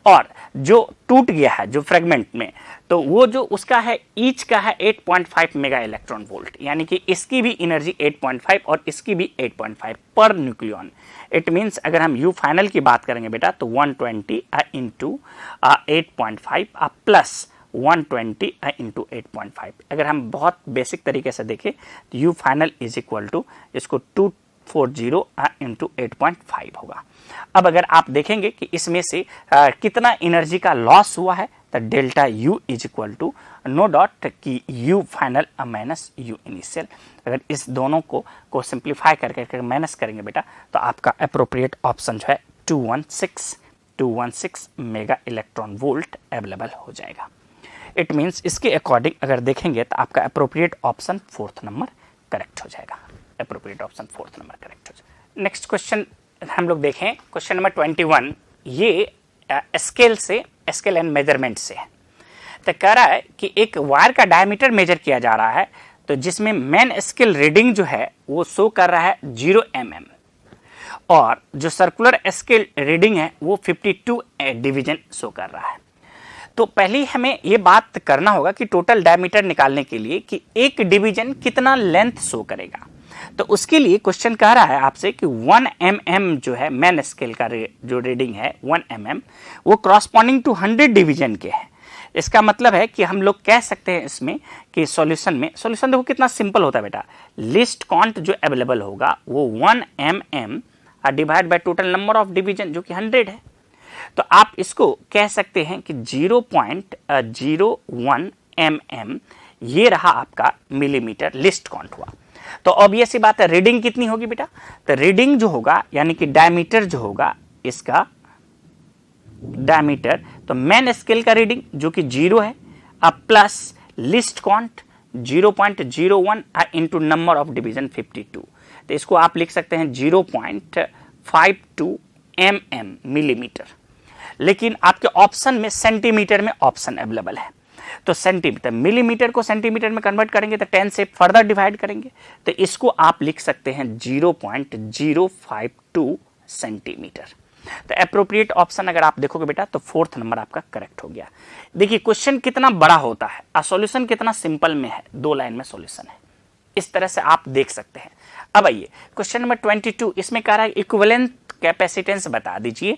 और जो टूट गया है जो फ्रेगमेंट में तो वो जो उसका है ईच का है 8.5 मेगा इलेक्ट्रॉन वोल्ट, यानी कि इसकी भी एनर्जी 8.5 और इसकी भी 8.5 पर न्यूक्लियन। इट मींस अगर हम यू फाइनल की बात करेंगे बेटा तो 120 इंटू 8.5 प्लस 120 इंटू 8.5। अगर हम बहुत बेसिक तरीके से देखें तो U final is equal to इसको 240 इंटू 8.5 होगा। अब अगर आप देखेंगे कि इसमें से कितना एनर्जी का लॉस हुआ है तो delta U is equal to no dot कि U final minus U initial. अगर इस दोनों को सिंप्लीफाई करके माइनस करेंगे बेटा तो आपका अप्रोप्रिएट ऑप्शन जो है 216 मेगा इलेक्ट्रॉन वोल्ट अवेलेबल हो जाएगा। इट मीन्स इसके अकॉर्डिंग अगर देखेंगे तो आपका appropriate option 4th number correct हो जाएगा। Appropriate option 4th number correct हो जाएगा। नेक्स्ट क्वेश्चन हम लोग देखें, क्वेश्चन नंबर 21। ये स्केल एंड मेजरमेंट से है। तो कह रहा है कि एक वायर का डायमीटर मेजर किया जा रहा है तो जिसमें मेन स्केल रीडिंग जो है वो शो कर रहा है 0 mm और जो सर्कुलर स्केल रीडिंग है वो 52 डिवीजन शो कर रहा है। तो पहले हमें ये बात करना होगा कि टोटल डायमीटर निकालने के लिए कि एक डिवीजन कितना लेंथ शो करेगा। तो उसके लिए क्वेश्चन कह रहा है आपसे कि 1 mm जो है मेन स्केल का जो रीडिंग है 1 mm वो क्रॉसपॉन्डिंग टू 100 डिवीजन के है। इसका मतलब है कि हम लोग कह सकते हैं इसमें कि सॉल्यूशन देखो कितना सिंपल होता है बेटा। लिस्ट काउंट जो अवेलेबल होगा वो 1 mm divide by total number of division जो कि 100 है। तो आप इसको कह सकते हैं कि 0.01 mm ये रहा आपका मिलीमीटर लिस्ट काउंट हुआ। तो ऑब्वियस सी बात है रीडिंग कितनी होगी बेटा, तो रीडिंग जो होगा यानी कि डायमीटर जो होगा इसका डायमीटर तो मेन स्केल का रीडिंग जो कि 0 है अब plus list count 0.01 into number of division 52। तो इसको आप लिख सकते हैं 0.52 mm मिलीमीटर। लेकिन आपके ऑप्शन में सेंटीमीटर में ऑप्शन अवेलेबल है तो सेंटीमीटर मिलीमीटर को सेंटीमीटर में कन्वर्ट करेंगे तो 10 से फर्दर डिवाइड करेंगे तो इसको आप लिख सकते हैं 0.052 सेंटीमीटर। तो अप्रोप्रिएट ऑप्शन अगर आप देखोगे बेटा तो 4th नंबर आपका करेक्ट हो गया। देखिए क्वेश्चन कितना बड़ा होता है और सॉल्यूशन कितना सिंपल में है, 2 लाइन में सॉल्यूशन है, इस तरह से आप देख सकते हैं। अब आइए क्वेश्चन नंबर 22, इसमें कह रहा है इक्विवेलेंट कैपेसिटेंस बता दीजिए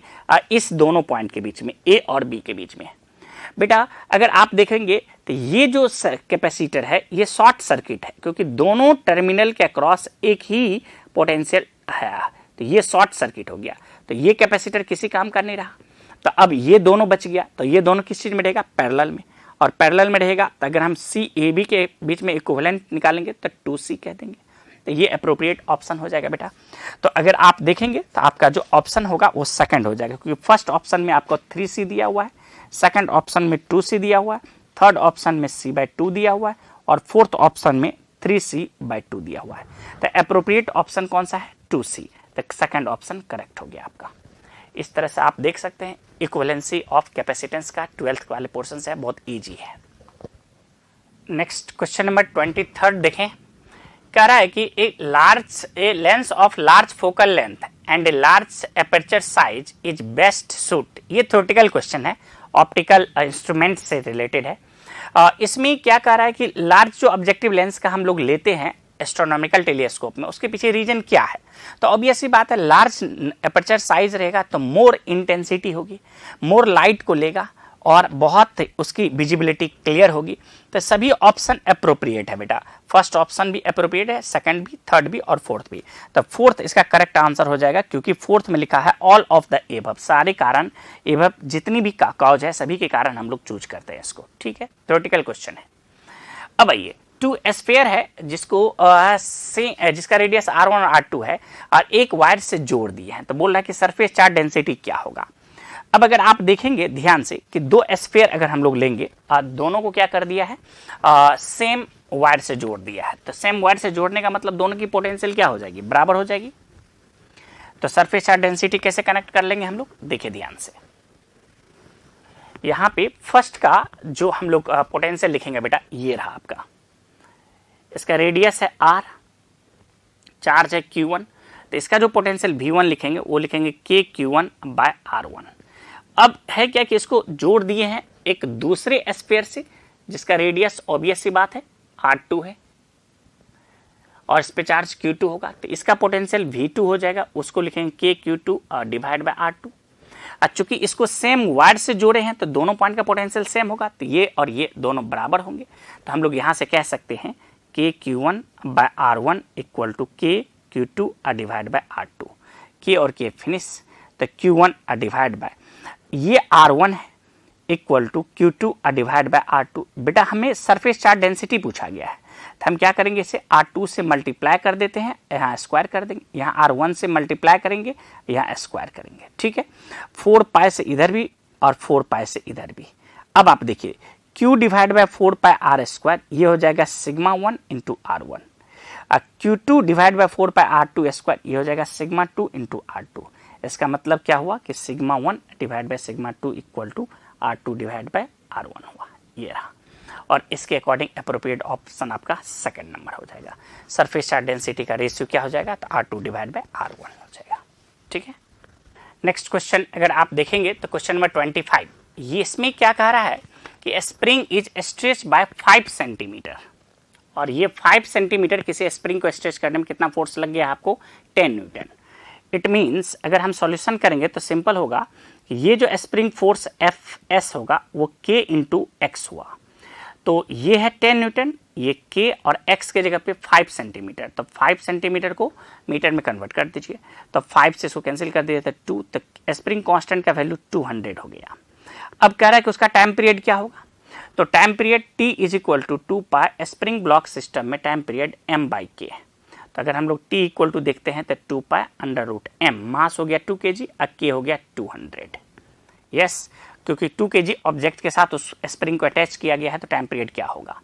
इस दोनों पॉइंट के बीच में ए और बी के बीच में। बेटा अगर आप देखेंगे तो ये जो कैपेसिटर है ये शॉर्ट सर्किट है क्योंकि दोनों टर्मिनल के अक्रॉस एक ही पोटेंशियल है तो ये शॉर्ट सर्किट हो गया। तो ये कैपेसिटर किसी काम का नहीं रहा। तो अब ये दोनों बच गया तो ये दोनों किस चीज में रहेगा, पैरेलल में। और पैरेलल में रहेगा तो अगर हम सी ए बी के बीच में इक्विवेलेंट निकालेंगे तो 2C कह देंगे। तो ये अप्रोप्रिएट ऑप्शन हो जाएगा बेटा। तो अगर आप देखेंगे तो आपका जो ऑप्शन होगा वो सेकंड हो जाएगा क्योंकि फर्स्ट ऑप्शन में आपको 3C दिया हुआ है, सेकंड ऑप्शन में 2C दिया हुआ है, थर्ड ऑप्शन में C/2 दिया हुआ है और फोर्थ ऑप्शन में 3C/2 दिया हुआ है। तो अप्रोप्रिएट ऑप्शन कौन सा है, 2C। तो सेकंड ऑप्शन करेक्ट हो गया आपका। इस तरह से आप देख सकते हैं इक्विवेलेंसी ऑफ कैपेसिटेंस का 12th वाले पोर्शन से बहुत ईजी है। नेक्स्ट क्वेश्चन नंबर 23 देखें। कह रहा है कि a lens of large focal length and a large aperture size is best suit. ये थ्योरेटिकल क्वेश्चन है, ऑप्टिकल इंस्ट्रूमेंट से रिलेटेड है। इसमें क्या कह रहा है कि लार्ज जो ऑब्जेक्टिव लेंस का हम लोग लेते हैं एस्ट्रोनॉमिकल टेलीस्कोप में, उसके पीछे रीजन क्या है। तो ऑब्वियस ही बात है लार्ज एपर्चर साइज रहेगा तो मोर इंटेंसिटी होगी, मोर लाइट को लेगा और बहुत उसकी विजिबिलिटी क्लियर होगी। तो सभी ऑप्शन अप्रोप्रिएट है बेटा, फर्स्ट ऑप्शन भी अप्रोप्रिएट है, सेकंड भी, थर्ड भी और फोर्थ भी। तो फोर्थ इसका करेक्ट आंसर हो जाएगा, क्योंकि फोर्थ में लिखा है ऑल ऑफ द एबव, सारे कारण एबव जितनी भी कॉज है सभी के कारण हम लोग चूज करते हैं इसको। ठीक है, थ्योरेटिकल क्वेश्चन है। अब आइए, टू स्फीयर है जिसको जिसका रेडियस r1 और r2 है और एक वायर से जोड़ दिए हैं, तो बोल रहा है कि सरफेस चार्ज डेंसिटी क्या होगा। अब अगर आप देखेंगे ध्यान से कि दो स्फीयर अगर हम लोग लेंगे और दोनों को क्या कर दिया है, सेम वायर से जोड़ दिया है, तो सेम वायर से जोड़ने का मतलब दोनों की पोटेंशियल क्या हो जाएगी, बराबर हो जाएगी। तो सरफेस चार्ज डेंसिटी कैसे कनेक्ट कर लेंगे हम लोग, देखिए ध्यान से। यहां पे फर्स्ट का जो हम लोग पोटेंशियल लिखेंगे बेटा, ये रहा आपका, इसका रेडियस है r, चार्ज है q1, तो इसका जो पोटेंशियल v1 लिखेंगे वो लिखेंगे kq1/r1। अब है क्या कि इसको जोड़ दिए हैं एक दूसरे स्फीयर से जिसका रेडियस ऑब्वियस सी बात है r2 है और इस पे चार्ज q2 होगा, तो इसका पोटेंशियल v2 हो जाएगा, उसको लिखेंगे kq2/r2। चूंकि इसको सेम वायर से जोड़े हैं तो दोनों पॉइंट का पोटेंशियल सेम होगा, तो ये और ये दोनों बराबर होंगे। तो हम लोग यहां से कह सकते हैं kq1/r1 equal to kq2/r2। k और k फिनिश, तो q1/, ये r1 है इक्वल टू q2/r2। बेटा हमें सरफेस चार्ज डेंसिटी पूछा गया है, तो हम क्या करेंगे, इसे r2 से मल्टीप्लाई कर देते हैं, यहाँ स्क्वायर कर देंगे, यहाँ r1 से मल्टीप्लाई करेंगे, यहाँ स्क्वायर करेंगे। ठीक है, 4 पाई से इधर भी और 4 पाई से इधर भी। अब आप देखिए q/4 पाई r स्क्वायर, ये हो जाएगा सिग्मा 1 इंटू r1, और q2/4 पाई r2 स्क्वायर, ये हो जाएगा सिग्मा 2 इंटू r2। इसका मतलब क्या हुआ कि सिग्मा 1/सिग्मा 2 इक्वल टू r2/r1 हुआ, ये रहा। और इसके अकॉर्डिंग अप्रोप्रिएट ऑप्शन आपका सेकंड नंबर हो जाएगा। सरफेस चार्ज डेंसिटी का रेशियो क्या हो जाएगा, तो r2/r1 हो जाएगा। ठीक है, नेक्स्ट क्वेश्चन अगर आप देखेंगे तो क्वेश्चन नंबर 25, ये इसमें क्या कह रहा है कि spring is stretch by 5 centimetre, और ये 5 सेंटीमीटर किसी स्प्रिंग को स्ट्रेच करने में कितना फोर्स लग गया आपको, 10 न्यूटन। इट मीन्स अगर हम सॉल्यूशन करेंगे तो सिंपल होगा कि ये जो स्प्रिंग फोर्स Fs होगा वो k इंटू एक्स हुआ, तो ये है 10 न्यूटन, ये k और x के जगह पे 5 सेंटीमीटर, तो 5 सेंटीमीटर को मीटर में कन्वर्ट कर दीजिए, तो 5 से इसको कैंसिल कर दिया, तो 2, तो स्प्रिंग कांस्टेंट का वैल्यू 200 हो गया। अब कह रहा है कि उसका टाइम पीरियड क्या होगा, तो time period t is equal to 2 pi, spring block system में टाइम पीरियड m/k, तो अगर हम लोग t इक्वल टू देखते हैं तो 2 पाई √m, मास हो गया 2 kg और k हो गया 200। यस, क्योंकि 2 kg ऑब्जेक्ट के साथ उस स्प्रिंग को अटैच किया गया है, तो टाइम पीरियड क्या होगा,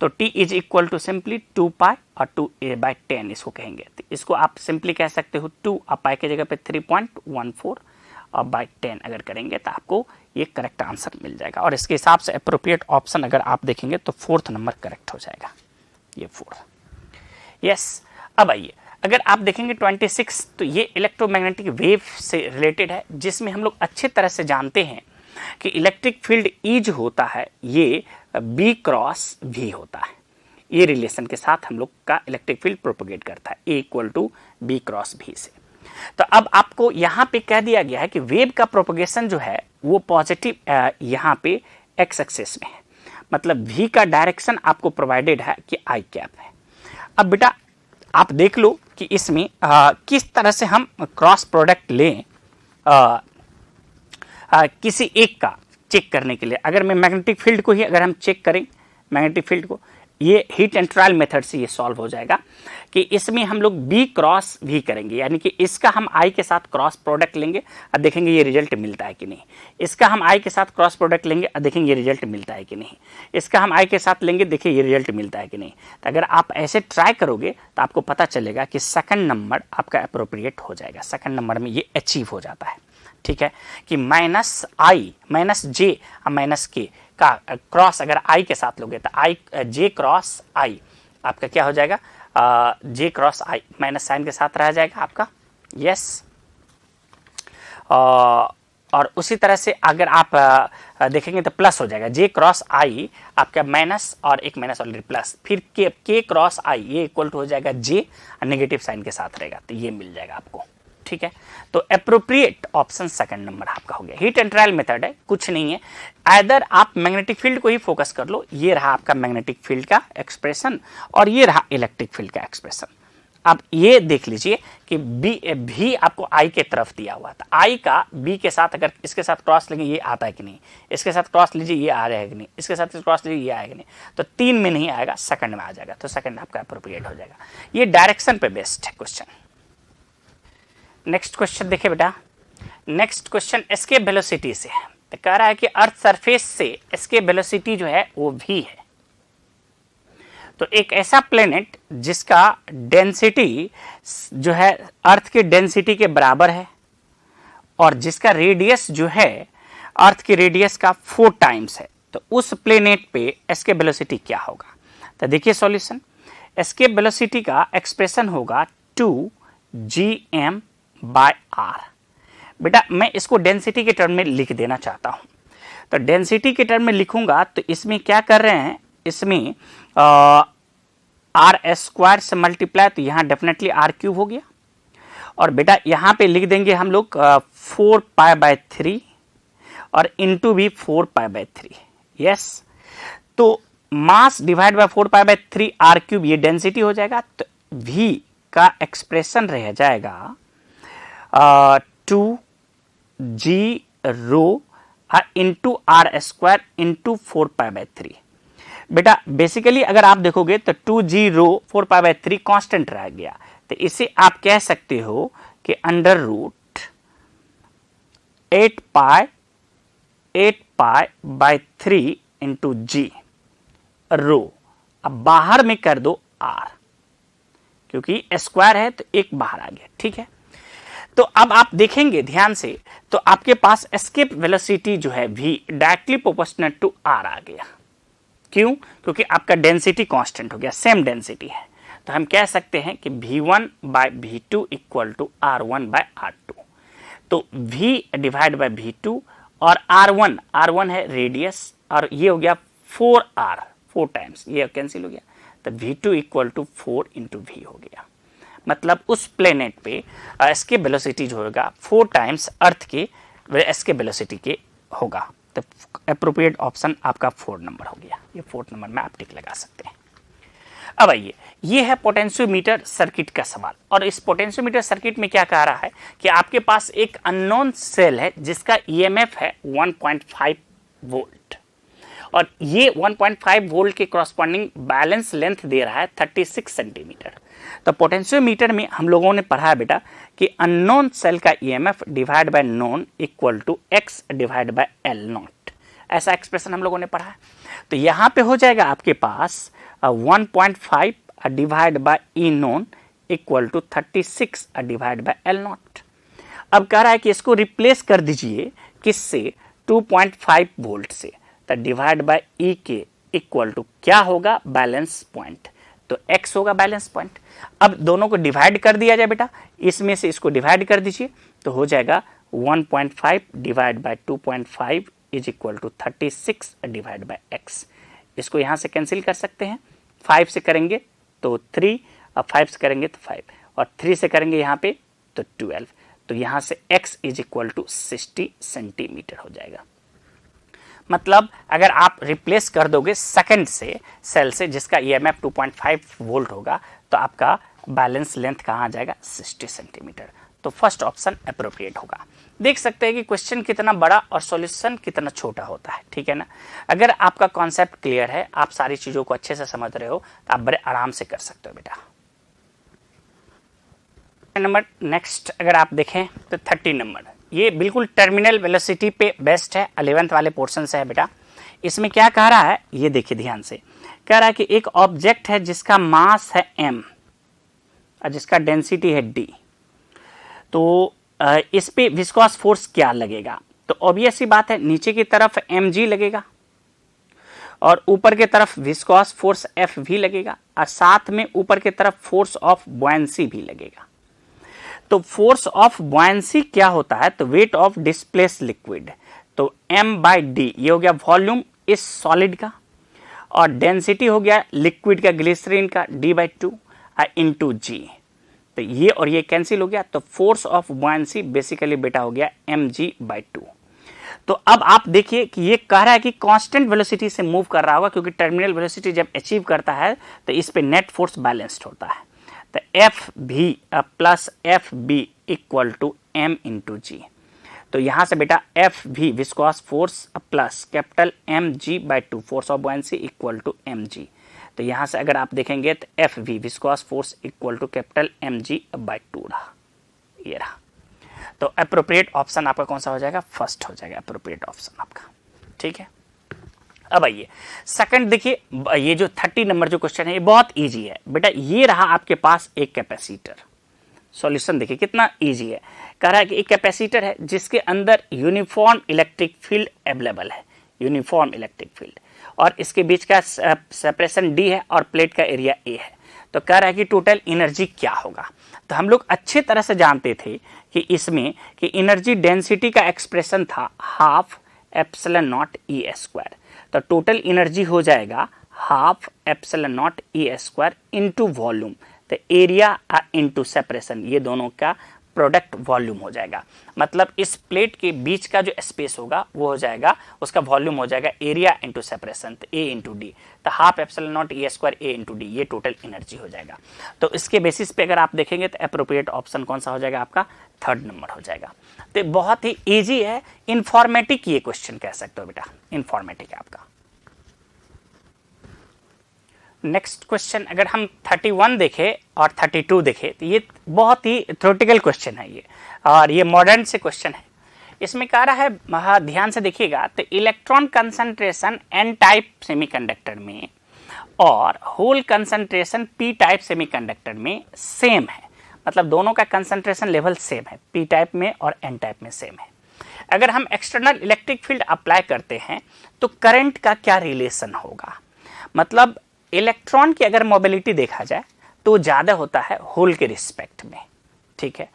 तो t is equal to simply 2 pi और 2a/10 इसको कहेंगे। तो इसको आप सिंपली कह सकते हो 2 और पाई के जगह पे 3.14 और बाई 10 अगर करेंगे तो आपको ये करेक्ट आंसर मिल जाएगा। और इसके हिसाब से अप्रोप्रिएट ऑप्शन अगर आप देखेंगे तो 4th नंबर करेक्ट हो जाएगा, ये 4। यस, अब आइए अगर आप देखेंगे 26, तो ये इलेक्ट्रोमैग्नेटिक वेव से रिलेटेड है, जिसमें हम लोग अच्छे तरह से जानते हैं कि इलेक्ट्रिक फील्ड ई जो होता है ये B क्रॉस V होता है। ये रिलेशन के साथ हम लोग का इलेक्ट्रिक फील्ड प्रोपोगेट करता है, A equal to B cross V से। तो अब आपको यहाँ पे कह दिया गया है कि वेव का प्रोपोगेशन जो है वो पॉजिटिव यहाँ पे x एक्सिस में है, मतलब V का डायरेक्शन आपको प्रोवाइडेड है कि I कैप है। अब बेटा आप देख लो कि इसमें किस तरह से हम क्रॉस प्रोडक्ट लें किसी एक का चेक करने के लिए। अगर मैं मैग्नेटिक फील्ड को ही अगर हम चेक करें, मैग्नेटिक फील्ड को, ये हीट एंड ट्रायल मेथड से ये सॉल्व हो जाएगा कि इसमें हम लोग B क्रॉस V करेंगे, यानी कि इसका हम I के साथ क्रॉस प्रोडक्ट लेंगे और देखेंगे ये रिजल्ट मिलता है कि नहीं। इसका हम I के साथ क्रॉस प्रोडक्ट लेंगे और देखेंगे ये रिजल्ट मिलता है कि नहीं। इसका हम I के साथ लेंगे, देखिए ये रिजल्ट मिलता है कि नहीं। तो अगर आप ऐसे ट्राई करोगे तो आपको पता चलेगा कि सेकंड नंबर आपका अप्रोप्रिएट हो जाएगा, सेकंड नंबर में ये अचीव हो जाता है। ठीक है, कि -I -j -k का क्रॉस अगर I के साथ लोगे तो j क्रॉस I आपका क्या हो जाएगा, j cross I minus sine के साथ रह जाएगा आपका। यस, और उसी तरह से अगर आप देखेंगे तो प्लस हो जाएगा, j क्रॉस I आपका माइनस और एक माइनस ऑलरेडी प्लस, फिर k क्रॉस I ये इक्वल टू हो जाएगा j, नेगेटिव साइन के साथ रहेगा, तो ये मिल जाएगा आपको। ठीक है, तो अप्रोप्रिएट ऑप्शन सेकंड नंबर आपका हो गया। हीट एंड ट्रायल मेथड है, कुछ नहीं है, आइदर आप मैग्नेटिक फील्ड को ही फोकस कर लो, ये रहा आपका मैग्नेटिक फील्ड का एक्सप्रेशन और ये रहा इलेक्ट्रिक फील्ड का एक्सप्रेशन। अब ये देख लीजिए कि भी आपको आई के तरफ दिया हुआ था, आई का बी के साथ अगर इसके साथ क्रॉस लेंगे ये आता है कि नहीं, इसके साथ क्रॉस लीजिए ये आ जाएगा कि नहीं, इसके साथ क्रॉस लीजिए ये आएगा नहीं, तो 3 में नहीं आएगा, सेकंड में आ जाएगा, तो सेकंड आपका अप्रोप्रिएट हो जाएगा। ये डायरेक्शन पे बेस्ड है क्वेश्चन। नेक्स्ट क्वेश्चन देखिए बेटा, नेक्स्ट क्वेश्चन एस्केप वेलोसिटी से है, तो कह रहा है कि अर्थ सरफेस से एस्केप वेलोसिटी जो है वो v है। तो एक ऐसा प्लेनेट जिसका डेंसिटी जो है अर्थ के डेंसिटी के बराबर है और जिसका रेडियस जो है अर्थ के रेडियस का 4 टाइम्स है, तो उस प्लेनेट पे एस्केप वेलोसिटी क्या होगा। तो देखिए सॉल्यूशन, एस्केप वेलोसिटी का एक्सप्रेशन होगा 2gm/r। बेटा मैं इसको डेंसिटी के टर्म में लिख देना चाहता हूं, तो डेंसिटी के टर्म में लिखूंगा तो इसमें क्या कर रहे हैं, इसमें आर स्क्वायर से मल्टीप्लाई, तो यहां डेफिनेटली r क्यूब हो गया, और बेटा यहां पे लिख देंगे हम लोग 4π/3 और इंटू भी 4π/3। यस, तो mass divide by 4π/3 r cube ये डेंसिटी हो जाएगा, तो v का एक्सप्रेशन रह जाएगा 2g rho into R square into 4π/3। बेटा बेसिकली अगर आप देखोगे तो 2g रो 4π/3 कांस्टेंट रह गया, तो इसे आप कह सकते हो कि अंडर रूट 8π/3 इंटू जी रो। अब बाहर में कर दो r, क्योंकि स्क्वायर है तो एक बाहर आ गया, ठीक है। तो अब आप देखेंगे ध्यान से, तो आपके पास एस्केप वेलोसिटी जो है v directly proportional to r आ गया। क्यों? क्योंकि आपका डेंसिटी कांस्टेंट हो गया, सेम डेंसिटी है, तो हम कह सकते हैं कि v1/v2 इक्वल टू r1/r2। तो v डिवाइड बाय v2 और r1 है रेडियस, और ये हो गया 4r, 4 टाइम्स, ये कैंसिल हो गया, तो v2 equal to 4 into v हो गया। मतलब उस प्लेनेट पे एस्केप वेलोसिटी जो होगा 4 टाइम्स अर्थ के एस्केप वेलोसिटी के होगा। तो एप्रोप्रिएट ऑप्शन आपका 4 नंबर हो गया, ये 4 नंबर में आप टिक लगा सकते हैं। अब आइए, ये है पोटेंशियोमीटर सर्किट का सवाल, और इस पोटेंशियोमीटर सर्किट में क्या कह रहा है कि आपके पास एक अननोन सेल है जिसका ईएमएफ है 1.5 वोल्ट, और ये 1.5 वोल्ट के कॉरस्पॉन्डिंग बैलेंस लेंथ दे रहा है 36 सेंटीमीटर। तो पोटेंशियोमीटर में हम लोगों ने पढ़ा है बेटा कि अननोन सेल का EMF divide by known equal to x divide by L naught, ऐसा एक्सप्रेशन हम लोगों ने पढ़ा है। तो यहां पे हो जाएगा आपके पास 1.5 divide by E known equal to 36 divide by L naught. अब कह रहा है कि इसको रिप्लेस कर दीजिए किससे, 2.5 वोल्ट से, तो डिवाइड बाय ई के इक्वल टू क्या होगा, बैलेंस पॉइंट, तो x होगा बैलेंस पॉइंट। अब दोनों को डिवाइड कर दिया जाए बेटा, इसमें से इसको डिवाइड कर दीजिए, तो हो जाएगा 1.5 divide by 2.5 is equal to 36 divide by x। इसको यहां से कैंसिल कर सकते हैं, 5 से करेंगे तो 3, और 5 से करेंगे तो 5, और 3 से करेंगे यहाँ पे तो 12, तो यहां से x is equal to 60 centimetre हो जाएगा। मतलब अगर आप रिप्लेस कर दोगे सेकंड से सेल से जिसका ईएमएफ 2.5 वोल्ट होगा, तो आपका बैलेंस लेंथ कहाँ आ जाएगा, 60 सेंटीमीटर। तो फर्स्ट ऑप्शन अप्रोप्रिएट होगा। देख सकते हैं कि क्वेश्चन कितना बड़ा और सॉल्यूशन कितना छोटा होता है, ठीक है ना। अगर आपका कॉन्सेप्ट क्लियर है, आप सारी चीजों को अच्छे से समझ रहे हो, तो आप बड़े आराम से कर सकते हो बेटा। नंबर नेक्स्ट अगर आप देखें तो 30 नंबर, ये बिल्कुल टर्मिनल वेलोसिटी पे बेस्ड है, 11th वाले पोर्शन से है बेटा। इसमें क्या कह रहा है, ये देखिए ध्यान से, कह रहा है कि एक ऑब्जेक्ट है जिसका मास है m और जिसका डेंसिटी है d, तो इस पे विस्कोस फोर्स क्या लगेगा। तो ऑब्वियस सी बात है, नीचे की तरफ mg लगेगा और ऊपर की तरफ विस्कोस फोर्स F भी लगेगा, और साथ में ऊपर की तरफ फोर्स ऑफ बॉयंसी भी लगेगा। तो फोर्स ऑफ बॉयंसी क्या होता है, तो वेट ऑफ डिस्प्लेस लिक्विड, तो m/d ये हो गया वॉल्यूम इस सॉलिड का, और डेंसिटी हो गया लिक्विड का ग्लिसरीन का d/2 इंटू g। तो ये और ये कैंसिल हो गया, तो फोर्स ऑफ बुयांसी बेसिकली बेटा हो गया mg/2। तो अब आप देखिए कि ये कह रहा है कि कांस्टेंट वेलोसिटी से मूव कर रहा होगा, क्योंकि टर्मिनल वेलोसिटी जब अचीव करता है तो इस पे नेट फोर्स बैलेंस्ड होता है। तो F V plus F B equal to M into G. तो यहां से बेटा F V viscous force plus capital M G by two, force of buoyancy equal to M G. तो यहां से अगर आप देखेंगे तो F V viscous force equal to capital M G by two रहा, ये रहा। तो अप्रोप्रिएट ऑप्शन आपका कौन सा हो जाएगा? फर्स्ट हो जाएगा अप्रोप्रिएट ऑप्शन आपका, ठीक है। अब आइए सेकंड देखिए, ये जो 30 नंबर जो क्वेश्चन है ये बहुत इजी है बेटा। ये रहा आपके पास एक कैपेसिटर, सॉल्यूशन देखिए कितना इजी है। कह रहा है कि एक कैपेसिटर है जिसके अंदर यूनिफॉर्म इलेक्ट्रिक फील्ड अवेलेबल है, यूनिफॉर्म इलेक्ट्रिक फील्ड, और इसके बीच का सेपरेशन डी है और प्लेट का एरिया ए है। तो कह रहा है कि टोटल एनर्जी क्या होगा। तो हम लोग अच्छे तरह से जानते थे कि इसमें कि एनर्जी डेंसिटी का एक्सप्रेशन था half epsilon not E square. तो टोटल एनर्जी हो जाएगा half epsilon not E square into volume. तो एरिया इनटू सेपरेशन, ये दोनों का प्रोडक्ट वॉल्यूम हो जाएगा। मतलब इस प्लेट के बीच का जो स्पेस होगा वो हो जाएगा, उसका वॉल्यूम हो जाएगा एरिया इंटू सेपरेशन, तो ए इंटू डी। तो half epsilon not E square A into D, ये टोटल एनर्जी हो जाएगा। तो इसके बेसिस पे अगर आप देखेंगे तो अप्रोप्रिएट ऑप्शन कौन सा हो जाएगा? आपका थर्ड नंबर हो जाएगा। तो बहुत ही ईजी है, इंफॉर्मेटिक ये क्वेश्चन कह सकते हो बेटा, इंफॉर्मेटिक है आपका। नेक्स्ट क्वेश्चन अगर हम 31 देखें और 32 देखें तो ये बहुत ही थ्योरेटिकल क्वेश्चन है ये, और ये मॉडर्न से क्वेश्चन है। इसमें कह रहा है, ध्यान से देखिएगा, तो electron concentration N type semiconductor में और hole concentration P type semiconductor में सेम है। मतलब दोनों का कंसंट्रेशन लेवल सेम है, पी टाइप में और एन टाइप में सेम है। अगर हम एक्सटर्नल इलेक्ट्रिक फील्ड अप्लाई करते हैं तो करंट का क्या रिलेशन होगा? मतलब इलेक्ट्रॉन की अगर मोबिलिटी देखा जाए तो ज़्यादा होता है होल के रिस्पेक्ट में, ठीक है।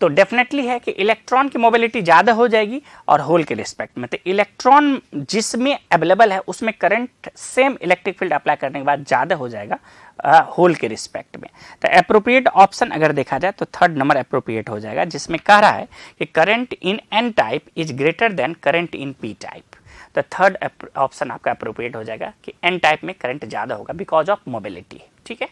तो डेफिनेटली है कि इलेक्ट्रॉन की मोबिलिटी ज़्यादा हो जाएगी और होल के रिस्पेक्ट में। तो इलेक्ट्रॉन जिसमें अवेलेबल है उसमें current same electric field apply करने के बाद ज़्यादा हो जाएगा होल के रिस्पेक्ट में। तो अप्रोप्रिएट ऑप्शन अगर देखा जाए तो थर्ड नंबर अप्रोप्रिएट हो जाएगा, जिसमें कह रहा है कि current in an type is greater than current in P type. तो थर्ड ऑप्शन आपका अप्रोप्रिएट हो जाएगा कि एन टाइप में करंट ज़्यादा होगा बिकॉज ऑफ मोबिलिटी, ठीक है।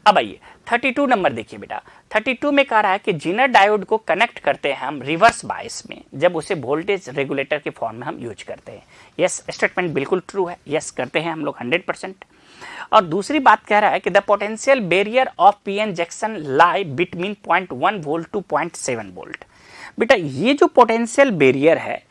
अब आइए 32 नंबर देखिए बेटा। 32 में कह रहा है कि जीनर डायोड को कनेक्ट करते हैं हम रिवर्स बायस में जब उसे वोल्टेज रेगुलेटर के फॉर्म में हम यूज करते हैं। यस, स्टेटमेंट बिल्कुल ट्रू है, यस करते हैं हम लोग 100%। और दूसरी बात कह रहा है कि the potential barrier of PN junction lie between 0.1 volt to 0.7 volt. बेटा ये जो पोटेंशियल बैरियर है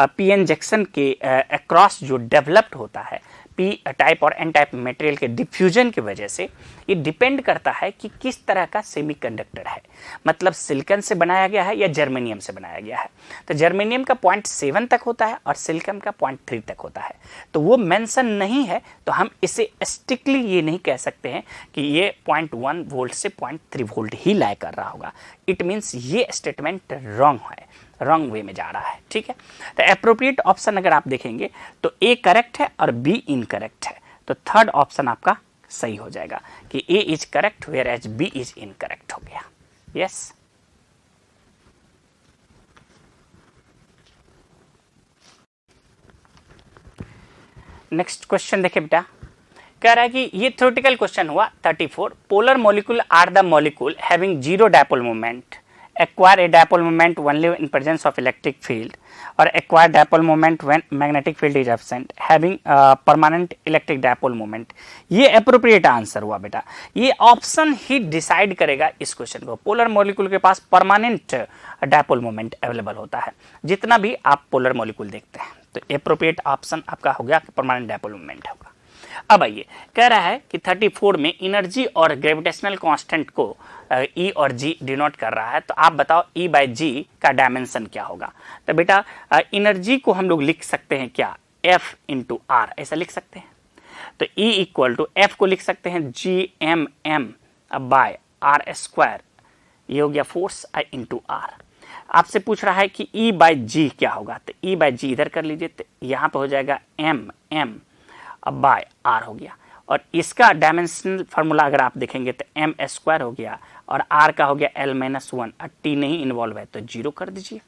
पीएन जंक्शन के अक्रॉस जो डेवलप्ड होता है पी टाइप और एन टाइप मटेरियल के डिफ्यूजन की वजह से, ये डिपेंड करता है कि किस तरह का सेमीकंडक्टर है। मतलब सिलिकॉन से बनाया गया है या जर्मेनियम से बनाया गया है। तो जर्मेनियम का 0.7 तक होता है और सिलिकॉन का 0.3 तक होता है। तो वो मेंशन नहीं है तो हम इसे स्ट्रिक्टली ये नहीं कह सकते हैं कि ये 0.1 वोल्ट से 0.3 वोल्ट ही लाई कर रहा होगा। इट मीन्स ये स्टेटमेंट रॉन्ग है, रॉन्ग वे में जा रहा है, ठीक है। तो एप्रोप्रिएट ऑप्शन अगर आप देखेंगे तो ए करेक्ट है और बी इनकरेक्ट है। तो थर्ड ऑप्शन आपका सही हो जाएगा कि A is correct where as B is incorrect हो गया। यस नेक्स्ट क्वेश्चन देखिए बेटा। कह रहा है कि ये थ्योरेटिकल क्वेश्चन हुआ 34। Polar molecule are the molecule having zero dipole moment acquire a dipole moment only in presence of electric field or acquire dipole moment when magnetic field is absent having permanent electric dipole moment। ये appropriate answer हुआ बेटा। ये option ही decide करेगा इस question को। Polar molecule के पास permanent dipole moment available होता है जितना भी आप पोलर मॉलिक्यूल देखते हैं। तो एप्रोप्रिएट ऑप्शन आपका हो गया परमानेंट डायपोल मोमेंट होगा। अब आइए कह रहा है कि 34 में एनर्जी और ग्रेविटेशनल कांस्टेंट को ई और जी डिनोट कर रहा है। तो आप बताओ ई बाय जी का डायमेंशन क्या होगा। तो बेटा एनर्जी को हम लोग लिख सकते हैं क्या, एफ इंटू आर, ऐसा लिख सकते हैं। तो ई इक्वल टू एफ को लिख सकते हैं G M M by R square, ये हो गया फोर्स इंटू आर। आपसे पूछ रहा है कि ई बाय जी क्या होगा। तो ई बाय जी इधर कर लीजिए, तो यहाँ पे हो जाएगा एम एम बाय आर हो गया। और इसका डायमेंशनल फार्मूला अगर आप देखेंगे तो एम स्क्वायर हो गया और आर का हो गया एल माइनस वन, और टी नहीं इन्वॉल्व है तो जीरो कर दीजिए,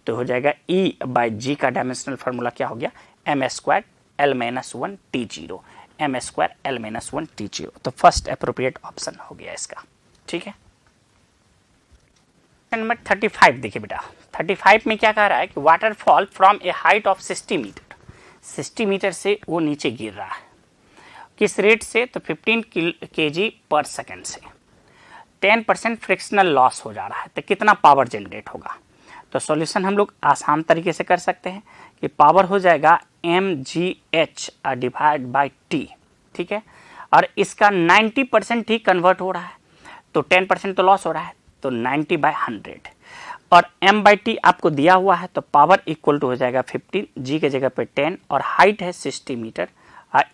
तो हो जाएगा ई बाई जी का डायमेंशनल फार्मूला क्या हो गया, M square L minus one T zero, M square L minus one T zero. तो फर्स्ट अप्रोप्रिएट ऑप्शन हो गया इसका। ठीक है, नंबर 35 देखिए बेटा, 35 में क्या कह रहा है कि waterfall from a height of 60 metre, 60 metre से वो नीचे गिर रहा है, किस रेट से, तो 15 kg पर सेकेंड से, 10% फ्रिक्शनल लॉस हो जा रहा है, तो कितना पावर जनरेट होगा। तो सॉल्यूशन हम लोग आसान तरीके से कर सकते हैं कि पावर हो जाएगा mgh डिवाइड बाई टी। ठीक है, और इसका 90% ही कन्वर्ट हो रहा है, तो 10% तो लॉस हो रहा है, तो 90 बाई 100, और m बाई टी आपको दिया हुआ है, तो पावर इक्वल टू हो जाएगा 15, g के जगह पे 10, और हाइट है 60 मीटर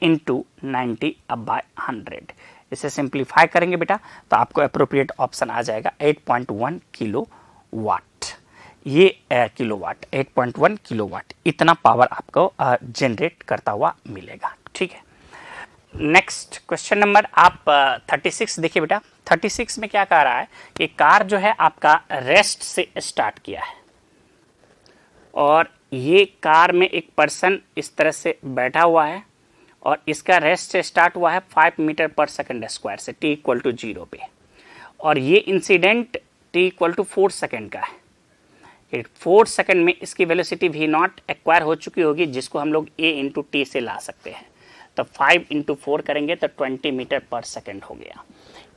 इंटू 90 बाई 100। इसे सिंप्लीफाई करेंगे बेटा तो आपको अप्रोप्रिएट ऑप्शन आ जाएगा 8.1 किलो वाट। ये किलोवाट 8.1 किलोवाट इतना पावर आपको जनरेट करता हुआ मिलेगा। ठीक है, नेक्स्ट क्वेश्चन नंबर आप 36 देखिए बेटा, 36 में क्या कह रहा है कि कार जो है आपका रेस्ट से स्टार्ट किया है, और ये कार में एक पर्सन इस तरह से बैठा हुआ है, और इसका रेस्ट से स्टार्ट हुआ है 5 मीटर पर सेकंड स्क्वायर से t इक्वल टू 0 पे, और ये incident t equal to 4 second का है। 4 सेकंड में इसकी वेलोसिटी v नॉट एक्वायर हो चुकी होगी, जिसको हम लोग a इंटू टी से ला सकते हैं, तो 5 इंटू 4 करेंगे तो 20 मीटर पर सेकंड हो गया।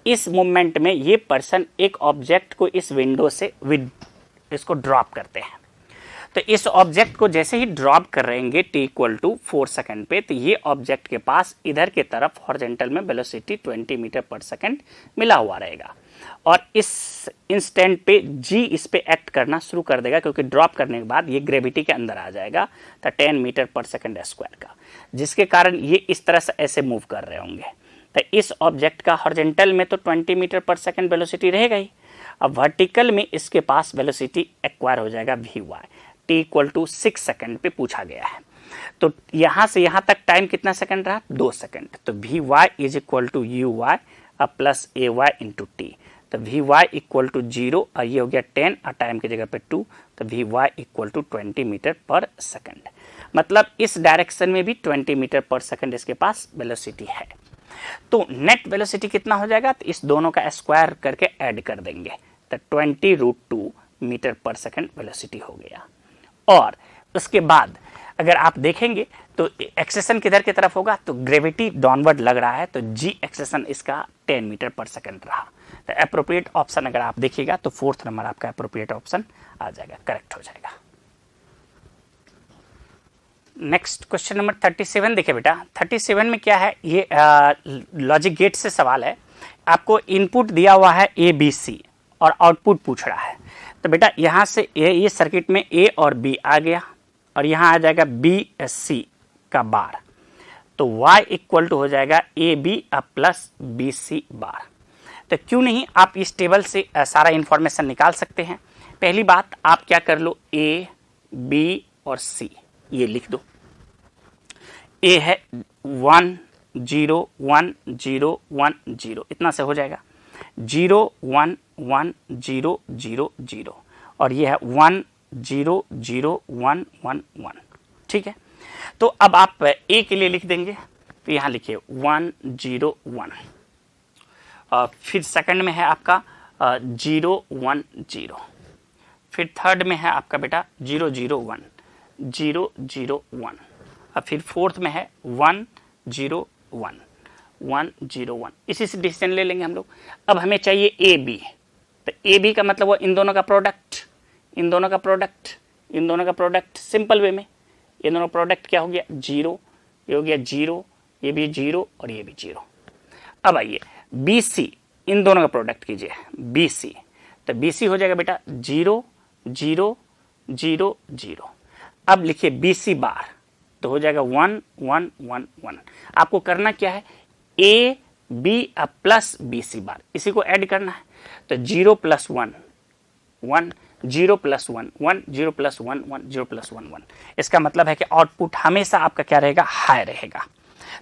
इस मोमेंट में ये पर्सन एक ऑब्जेक्ट को इस विंडो से इसको ड्रॉप करते हैं, तो इस ऑब्जेक्ट को जैसे ही ड्रॉप करेंगे t इक्वल टू 4 सेकंड पे, तो ये ऑब्जेक्ट के पास इधर के तरफ हॉरिजॉन्टल में वेलोसिटी 20 मीटर पर सेकंड मिला हुआ रहेगा, और इस इंस्टेंट पे g इस पे एक्ट करना शुरू कर देगा, क्योंकि ड्रॉप करने के बाद ये ग्रेविटी के अंदर आ जाएगा, तो 10 मीटर पर सेकंड स्क्वायर का, जिसके कारण ये इस तरह से ऐसे मूव कर रहे होंगे। तो इस ऑब्जेक्ट का हॉरिजॉन्टल में तो 20 मीटर पर सेकंड वेलोसिटी रहेगा ही, अब वर्टिकल में इसके पास वेलोसिटी एक्वायर हो जाएगा V Y, T equal to 6 second पे पूछा गया है, तो यहां से यहां तक टाइम कितना सेकंड रहा, 2 सेकंड, तो V Y is equal to U Y plus A Y into T, तो वी वाई इक्वल टू 0, और ये हो गया 10 और टाइम की जगह पे 2, तो V Y equal to 20 metre per second, मतलब इस डायरेक्शन में भी 20 मीटर पर सेकंड इसके पास वेलोसिटी है। तो नेट वेलोसिटी कितना हो जाएगा, तो इस दोनों का स्क्वायर करके ऐड कर देंगे, तो 20√2 मीटर पर सेकंड वेलोसिटी हो गया। और उसके बाद अगर आप देखेंगे तो एक्सेशन किधर की तरफ होगा, तो ग्रेविटी डाउनवर्ड लग रहा है, तो जी एक्सेशन इसका 10 मीटर पर सेकंड रहा, तो अप्रोप्रिएट ऑप्शन अगर आप देखिएगा तो 4th नंबर आपका अप्रोप्रिएट ऑप्शन आ जाएगा, करेक्ट हो जाएगा। नेक्स्ट क्वेश्चन नंबर 37 देखिए बेटा, 37 में क्या है, ये लॉजिक गेट से सवाल है, आपको इनपुट दिया हुआ है ए बी सी और आउटपुट पूछ रहा है, तो बेटा यहाँ से ये सर्किट में ए और बी आ गया, और यहाँ आ जाएगा बी सी का बार, तो y इक्वल टू हो जाएगा A B plus B C bar. तो क्यों नहीं आप इस टेबल से सारा इंफॉर्मेशन निकाल सकते हैं। पहली बात आप क्या कर लो, ए बी और सी ये लिख दो, ए है 1 0 1 0 1 0, इतना से हो जाएगा, 0 1 1 0 0 0, और ये है 1 0 0 1 1 1। ठीक है, तो अब आप ए के लिए लिख देंगे, तो यहाँ लिखिए 1 0 1, फिर सेकंड में है आपका 0 1 0, फिर थर्ड में है आपका बेटा 0 0 1 0 0 1, और फिर फोर्थ में है 1 0 1 1 0 1। इसी से डिसीजन ले लेंगे हम लोग। अब हमें चाहिए ए बी, तो ए बी का मतलब वो इन दोनों का प्रोडक्ट, इन दोनों का प्रोडक्ट, इन दोनों का प्रोडक्ट, सिंपल वे में ये दोनों प्रोडक्ट क्या हो गया 0, ये हो गया 0, ये भी 0 और ये भी 0। अब आइए बी सी, इन दोनों का प्रोडक्ट कीजिए बी सी, तो बी सी हो जाएगा बेटा 0 0 0 0। अब लिखिए बी सी बार, तो हो जाएगा 1 1 1 1। आपको करना क्या है, A B plus B C bar, इसी को ऐड करना है, तो 0 प्लस 1 1 0 प्लस 1 1 0 प्लस 1 1 0 प्लस 1 1। इसका मतलब है कि आउटपुट हमेशा आपका क्या रहेगा, हाई रहेगा।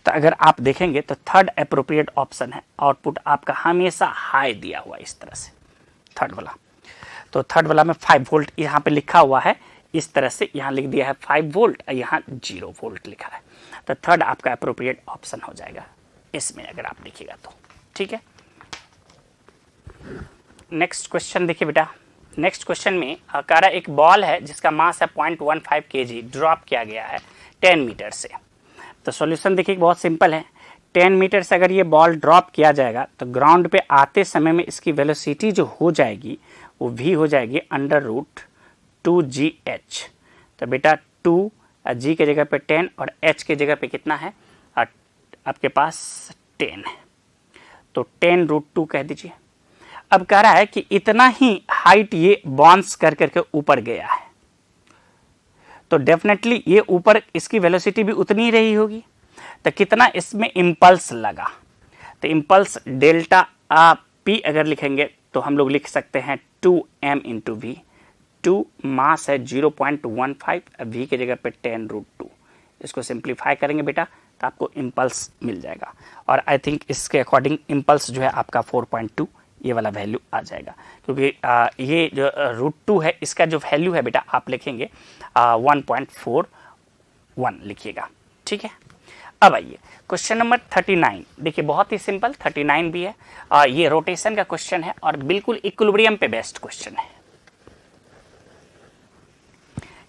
तो अगर आप देखेंगे तो थर्ड अप्रोप्रिएट ऑप्शन है, आउटपुट आपका हमेशा हाई दिया हुआ इस तरह से, थर्ड वाला। तो थर्ड वाला में 5 वोल्ट यहाँ पे लिखा हुआ है इस तरह से, यहाँ लिख दिया है 5 वोल्ट और यहाँ 0 वोल्ट लिखा है। तो थर्ड आपका अप्रोप्रिएट ऑप्शन हो जाएगा इसमें अगर आप देखिएगा तो, ठीक है। नेक्स्ट क्वेश्चन देखिए बेटा। नेक्स्ट क्वेश्चन में कह रहा एक बॉल है जिसका मास है 0.15 kg, ड्रॉप किया गया है 10 मीटर से। तो सॉल्यूशन देखिए बहुत सिंपल है। 10 मीटर से अगर ये बॉल ड्रॉप किया जाएगा तो ग्राउंड पे आते समय में इसकी वेलोसिटी जो हो जाएगी वो v हो जाएगी √2gh। तो बेटा 2 g के जगह पे 10 और h के जगह पे कितना है आपके पास 10 है, तो 10√2 कह दीजिए। अब कह रहा है कि इतना ही हाइट ये बाउंस कर करके ऊपर गया है, तो डेफिनेटली ये ऊपर इसकी वेलोसिटी भी उतनी ही रही होगी। तो कितना इसमें इम्पल्स लगा, तो इम्पल्स डेल्टा p अगर लिखेंगे तो हम लोग लिख सकते हैं 2m इंटू वी। 2 मास है 0.15, v के जगह पे 10√2। इसको सिंप्लीफाई करेंगे बेटा तो आपको इम्पल्स मिल जाएगा, और आई थिंक इसके अकॉर्डिंग इम्पल्स जो है आपका 4.2 ये वाला वैल्यू आ जाएगा, क्योंकि ये जो √2 है इसका जो वैल्यू है बेटा आप लिखेंगे 1.41 लिखिएगा, ठीक है। अब आइए क्वेश्चन नंबर 39। देखिए बहुत ही सिंपल 39 भी है, ये रोटेशन का क्वेश्चन है और बिल्कुल इक्विलिब्रियम पे बेस्ड क्वेश्चन है।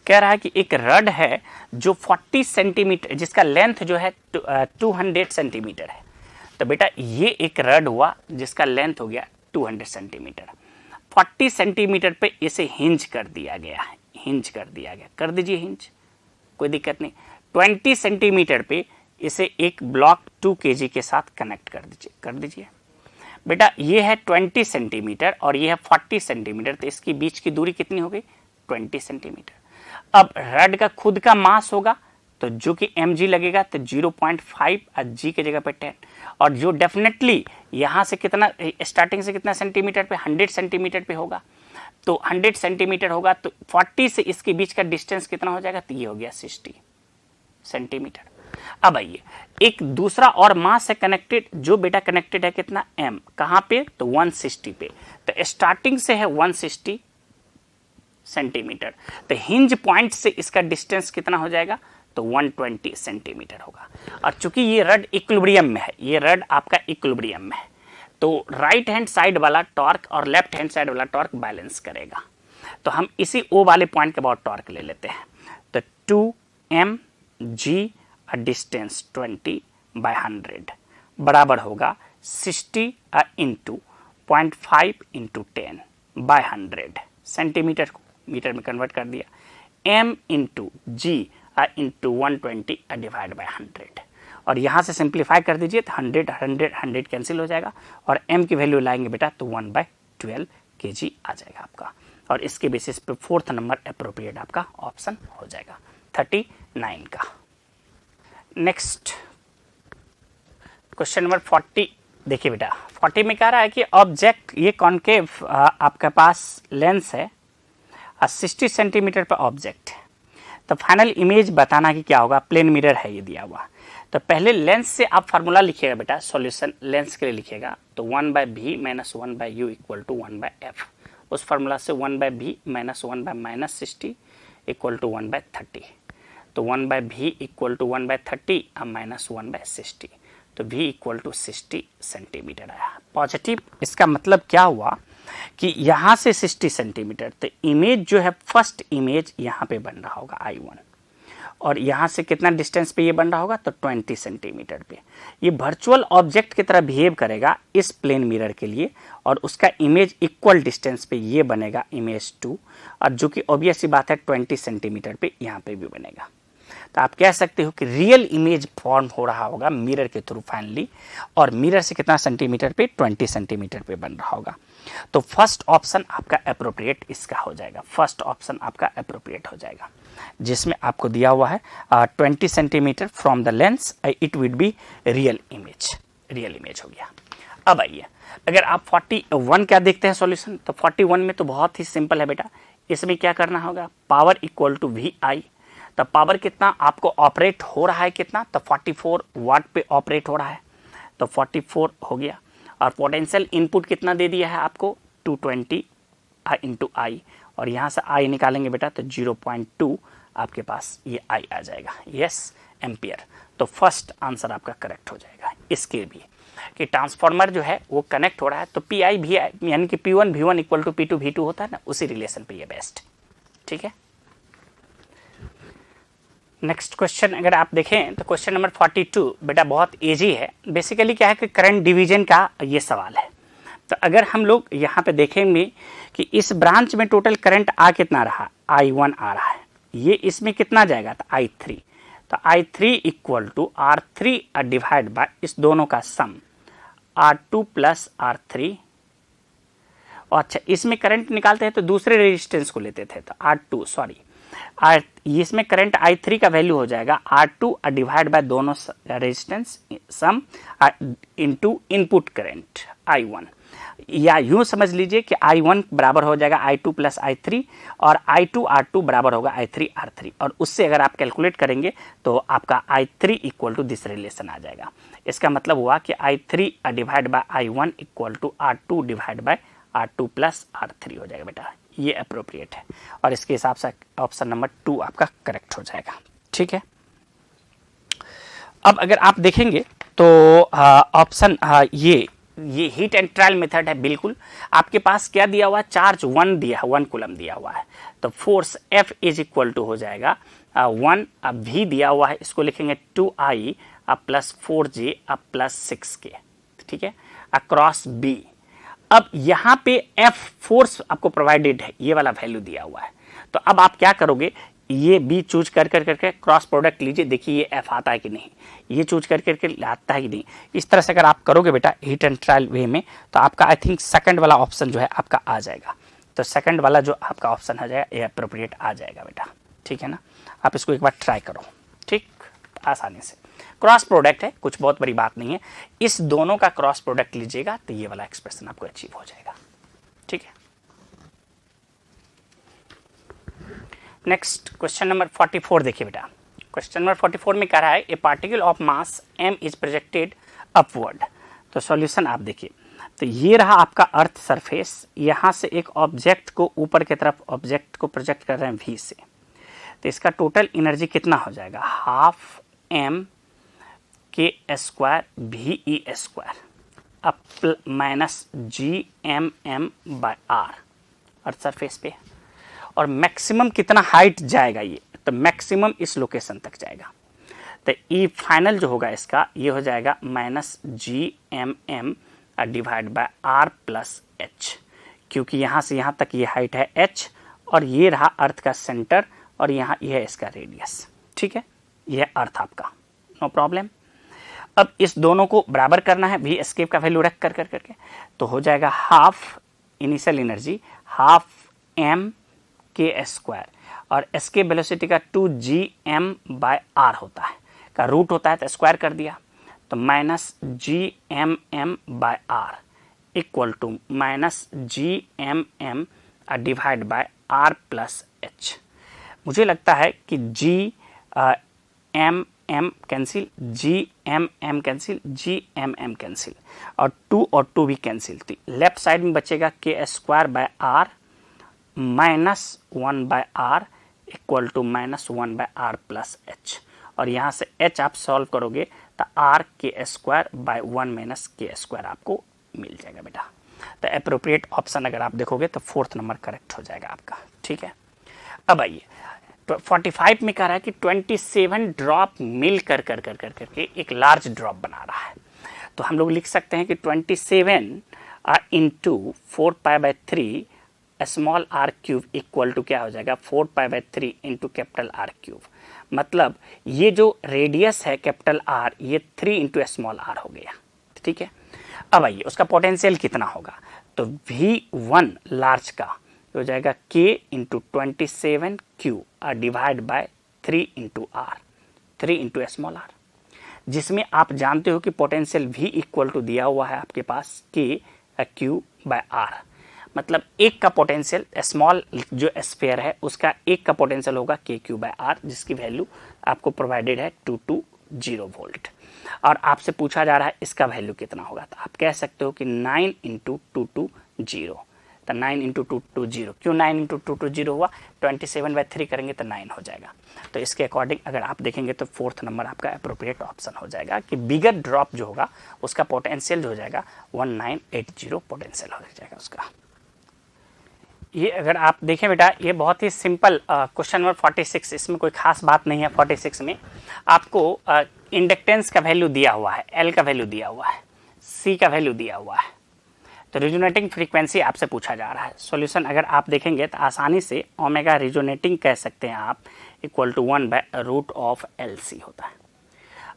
कह रहा है कि एक रड है जो 40 सेंटीमीटर, जिसका लेंथ जो है 200 सेंटीमीटर है। तो बेटा ये एक रड हुआ जिसका लेंथ हो गया 200 सेंटीमीटर। 40 सेंटीमीटर पे इसे हिंज कर दिया गया है, हिंज कर दिया गया, कर दीजिए हिंज, कोई दिक्कत नहीं। 20 सेंटीमीटर पे इसे एक ब्लॉक 2 kg के साथ कनेक्ट कर दीजिए, कर दीजिए। बेटा ये है 20 सेंटीमीटर और ये है 40 सेंटीमीटर, तो इसकी बीच की दूरी कितनी हो गई 20 सेंटीमीटर। अब रड का खुद का मास होगा तो जो कि mg लगेगा, तो 0.5 g के जगह पे 10, और जो डेफिनेटली यहाँ से कितना स्टार्टिंग से कितना सेंटीमीटर पे 100 सेंटीमीटर पे होगा, तो 100 सेंटीमीटर होगा तो 40 से इसके बीच का डिस्टेंस कितना हो जाएगा, तो ये हो गया 60 सेंटीमीटर। अब आइए एक दूसरा और मास है कनेक्टेड, जो बेटा कनेक्टेड है कितना m, कहाँ पे, तो 160 पे। तो स्टार्टिंग से है 160 सेंटीमीटर, तो हिंज पॉइंट से इसका डिस्टेंस कितना हो जाएगा, तो 120 सेंटीमीटर होगा। और चूंकि ये रड इक्विलिब्रियम में है, ये रड आपका इक्विलिब्रियम में है, तो राइट हैंड साइड वाला टॉर्क और लेफ्ट हैंड साइड वाला टॉर्क बैलेंस करेगा। तो हम इसी ओ वाले पॉइंट के बाद टॉर्क ले लेते हैं। तो 2mg डिस्टेंस 20/100 बराबर होगा 60 इंटू 0.5 इंटू 10/100, सेंटीमीटर को मीटर में कन्वर्ट कर दिया, m into G into 120 divide by 100, और यहाँ से सिंप्लीफाई कर दीजिए तो 100 कैंसिल हो जाएगा, और m की वैल्यू लाएंगे बेटा तो 1/12 kg आ जाएगा आपका, और इसके बेसिस पे 4th नंबर अप्रोप्रिएट आपका ऑप्शन हो जाएगा 39 का। नेक्स्ट क्वेश्चन नंबर 40 देखिए बेटा। 40 में कह रहा है कि ऑब्जेक्ट, ये कॉन्केव आपके पास लेंस है 60 सेंटीमीटर पर ऑब्जेक्ट है, तो फाइनल इमेज बताना कि क्या होगा, प्लेन मिरर है ये दिया हुआ। तो पहले लेंस से आप फार्मूला लिखिएगा बेटा, सॉल्यूशन लेंस के लिए लिखिएगा, तो 1/v minus 1/u equal to 1/f। उस फार्मूला से 1/v माइनस 1/-60 इक्वल टू 1/30, तो 1/v इक्वल टू 1/30 माइनस 1/60, तो v इक्वल टू 60 सेंटीमीटर आया पॉजिटिव। इसका मतलब क्या हुआ कि यहाँ से 60 सेंटीमीटर, तो इमेज जो है फर्स्ट इमेज यहाँ पे बन रहा होगा I1, और यहाँ से कितना डिस्टेंस पे ये बन रहा होगा, तो 20 सेंटीमीटर पे। ये वर्चुअल ऑब्जेक्ट की तरह बिहेव करेगा इस प्लेन मिरर के लिए, और उसका इमेज इक्वल डिस्टेंस पे ये बनेगा इमेज 2, और जो कि ऑब्वियस सी बात है 20 सेंटीमीटर पे यहाँ पे भी बनेगा। तो आप कह सकते हो कि रियल इमेज फॉर्म हो रहा होगा मिरर के थ्रू फाइनली, और मिरर से कितना सेंटीमीटर पे, 20 सेंटीमीटर पे बन रहा होगा। तो फर्स्ट ऑप्शन आपका अप्रोप्रिएट इसका हो जाएगा, फर्स्ट ऑप्शन आपका अप्रोप्रिएट हो जाएगा, जिसमें आपको दिया हुआ है 20 centimetre from the lens, it will be real image, real image हो गया। अब आइए अगर आप 41 क्या देखते हैं सॉल्यूशन, तो 41 में तो बहुत ही सिंपल है बेटा, इसमें क्या करना होगा, पावर इक्वल टू वी आई, तो पावर कितना आपको ऑपरेट हो रहा है, कितना, तो 44 वाट पे ऑपरेट हो रहा है, तो 44 हो गया। और पोटेंशियल इनपुट कितना दे दिया है आपको, 220 इंटू आई, और यहाँ से आई निकालेंगे बेटा तो 0.2 आपके पास ये आई आ जाएगा, यस एम्पियर। तो फर्स्ट आंसर आपका करेक्ट हो जाएगा। इसके भी कि ट्रांसफार्मर जो है वो कनेक्ट हो रहा है तो पी आई भी यानी कि P1 V1 equal to P2 V2 होता है ना, उसी रिलेशन पे ये बेस्ट, ठीक है। नेक्स्ट क्वेश्चन अगर आप देखें तो क्वेश्चन नंबर 42 बेटा बहुत इजी है। बेसिकली क्या है कि करंट डिवीजन का ये सवाल है। तो अगर हम लोग यहाँ पे देखेंगे कि इस ब्रांच में टोटल करंट आ कितना रहा, I1 आ रहा है, ये इसमें कितना जाएगा, तो I3, तो I3 equal to R3 divide by इस दोनों का सम R2 प्लस R3। और अच्छा इसमें करंट निकालते हैं तो दूसरे रेजिस्टेंस को लेते थे, तो R2 सॉरी इसमें करंट I3 का वैल्यू हो जाएगा R2 डिवाइड बाय दोनों रेजिस्टेंस सम इनटू इनपुट करंट I1, या यूं समझ लीजिए कि I1 बराबर हो जाएगा I2 प्लस I3 और I2 R2 बराबर होगा I3 R3, और उससे अगर आप कैलकुलेट करेंगे तो आपका I3 equal to this relation आ जाएगा। इसका मतलब हुआ कि I3 divide by I1 equal to R2 divide by R2 plus R3 हो जाएगा बेटा, ये अप्रोप्रिएट है, और इसके हिसाब से ऑप्शन नंबर 2 आपका करेक्ट हो जाएगा, ठीक है। अब अगर आप देखेंगे तो ऑप्शन ये हीट एंड ट्रायल मेथड है। बिल्कुल आपके पास क्या दिया हुआ है, चार्ज 1 दिया है, 1 कूलम दिया हुआ है, तो force F is equal to हो जाएगा 1 V दिया हुआ है, इसको लिखेंगे 2I plus 4J plus 6K, ठीक है, अक्रॉस B। अब यहाँ पे F फोर्स आपको प्रोवाइडेड है, ये वाला वैल्यू दिया हुआ है, तो अब आप क्या करोगे, ये B चूज कर करके क्रॉस प्रोडक्ट लीजिए, देखिए ये F आता है कि नहीं, ये चूज कर करके आता है कि नहीं। इस तरह से अगर आप करोगे बेटा हीट एंड ट्रायल वे में, तो आपका आई थिंक सेकंड वाला ऑप्शन जो है आपका आ जाएगा, तो सेकंड वाला जो आपका ऑप्शन आ जाएगा ये अप्रोप्रिएट आ जाएगा बेटा, ठीक है ना। आप इसको एक बार ट्राई करो, ठीक, आसानी से क्रॉस प्रोडक्ट है, कुछ बहुत बड़ी बात नहीं है, इस दोनों का क्रॉस प्रोडक्ट लीजिएगा तो ये वाला एक्सप्रेशन आपको अचीव हो जाएगा, ठीक है। नेक्स्ट क्वेश्चन नंबर 44 देखिए बेटा, क्वेश्चन नंबर 44 में कह रहा है ए particle of mass m is projected upward. तो सॉल्यूशन आप देखिए, तो ये रहा आपका अर्थ सरफेस, यहां से एक ऑब्जेक्ट को ऊपर की तरफ ऑब्जेक्ट को प्रोजेक्ट कर रहे हैं v से, तो इसका टोटल एनर्जी कितना हो जाएगा, हाफ m के स्क्वायर v e स्क्वायर अब minus G M M by R earth surface पे, और मैक्सिमम कितना हाइट जाएगा ये, तो मैक्सिमम इस लोकेशन तक जाएगा, तो ई फाइनल जो होगा इसका ये हो जाएगा minus G M M divide by R plus H, क्योंकि यहाँ से यहाँ तक ये हाइट है h, और ये रहा अर्थ का सेंटर, और यहाँ ये है इसका रेडियस, ठीक है, ये अर्थ आपका, नो प्रॉब्लम। अब इस दोनों को बराबर करना है, वी एस्केप का वैल्यू रख कर करके, तो हो जाएगा half initial energy half m के स्क्वायर, और एस्केप वेलोसिटी का 2gm बाय आर होता है, का रूट होता है तो स्क्वायर कर दिया, तो minus G M M by R equal to minus G M M divide by R plus H. मुझे लगता है कि G M M cancel, G M M cancel, G M M cancel, और 2 और 2 भी कैंसिल, तो लेफ्ट साइड में बचेगा के square by R minus 1 by R equal to minus 1 by R plus H, और यहाँ से h आप सॉल्व करोगे तो आर के स्क्वायर बाय 1 माइनस के स्क्वायर आपको मिल जाएगा बेटा। तो अप्रोप्रिएट ऑप्शन अगर आप देखोगे तो 4th नंबर करेक्ट हो जाएगा आपका, ठीक है। अब आइए 45 में कह रहा है कि 27 ड्रॉप मिल कर करके एक लार्ज ड्रॉप बना रहा है, तो हम लोग लिख सकते हैं कि 27 into 4π/3 small R cube equal to क्या हो जाएगा 4π/3 इंटू कैपिटल आर क्यूब, मतलब ये जो रेडियस है कैपिटल आर ये 3 इंटू स्मॉल आर हो गया, ठीक है। अब आइए उसका पोटेंशियल कितना होगा, तो V1 लार्ज का हो जाएगा K into 27 Q divide by 3 into R, 3 into small R, जिसमें आप जानते हो कि पोटेंशियल V इक्वल टू दिया हुआ है आपके पास K क्यू बाय आर, मतलब एक का पोटेंशियल स्मॉल जो स्फीयर है उसका एक का पोटेंशियल होगा KQ/R, जिसकी वैल्यू आपको प्रोवाइडेड है 220 वोल्ट। और आपसे पूछा जा रहा है इसका वैल्यू कितना होगा, तो आप कह सकते हो कि 9 × 220। तो 9 × 220, क्यों 9 × 220 हुआ, 27/3 करेंगे तो 9 हो जाएगा। तो इसके अकॉर्डिंग अगर आप देखेंगे तो 4th नंबर आपका अप्रोप्रिएट ऑप्शन हो जाएगा कि बिगर ड्रॉप जो होगा उसका पोटेंशियल जो हो जाएगा 1980 पोटेंशियल हो जाएगा उसका। ये अगर आप देखें बेटा, ये बहुत ही सिंपल क्वेश्चन नंबर 46, इसमें कोई खास बात नहीं है। 46 में आपको इंडक्टेंस का वैल्यू दिया हुआ है, L का वैल्यू दिया हुआ है, C का वैल्यू दिया हुआ है, तो रिजोनेटिंग फ्रीक्वेंसी आपसे पूछा जा रहा है। सॉल्यूशन अगर आप देखेंगे तो आसानी से ओमेगा रिजोनेटिंग कह सकते हैं आप, इक्वल टू 1/√LC होता है।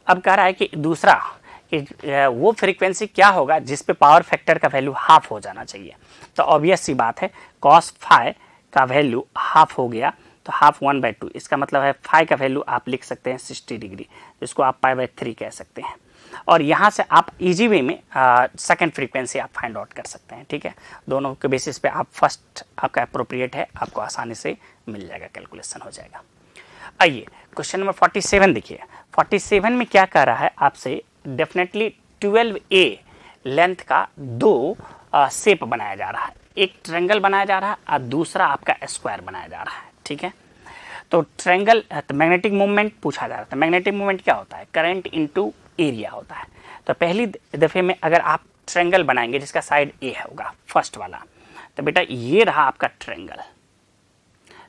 अब कह रहा है कि दूसरा कि वो फ्रीक्वेंसी क्या होगा जिस पे पावर फैक्टर का वैल्यू हाफ हो जाना चाहिए। तो ऑब्वियस सी बात है, cos phi का वैल्यू हाफ हो गया तो हाफ 1/2, इसका मतलब है phi का वैल्यू आप लिख सकते हैं 60 डिग्री, जिसको आप π/3 कह सकते हैं। और यहाँ से आप इजी वे में सेकंड फ्रीक्वेंसी आप फाइंड आउट कर सकते हैं। ठीक है, दोनों के बेसिस पे आप फर्स्ट आपका अप्रोप्रिएट है, आपको आसानी से मिल जाएगा, कैलकुलेशन हो जाएगा। आइए क्वेश्चन नंबर 47 देखिए। 47 में क्या कह रहा है आपसे, डेफिनेटली 12A लेंथ का दो शेप बनाया जा रहा है, एक ट्रायंगल बनाया जा रहा है और दूसरा आपका स्क्वायर बनाया जा रहा है। ठीक है, तो ट्रायंगल मैग्नेटिक मूवमेंट पूछा जा रहा था। मैग्नेटिक मूवमेंट क्या होता है, करंट इनटू एरिया होता है। तो पहली दफे में अगर आप ट्रायंगल बनाएंगे जिसका साइड A होगा फर्स्ट वाला, तो बेटा ये रहा आपका ट्रायंगल,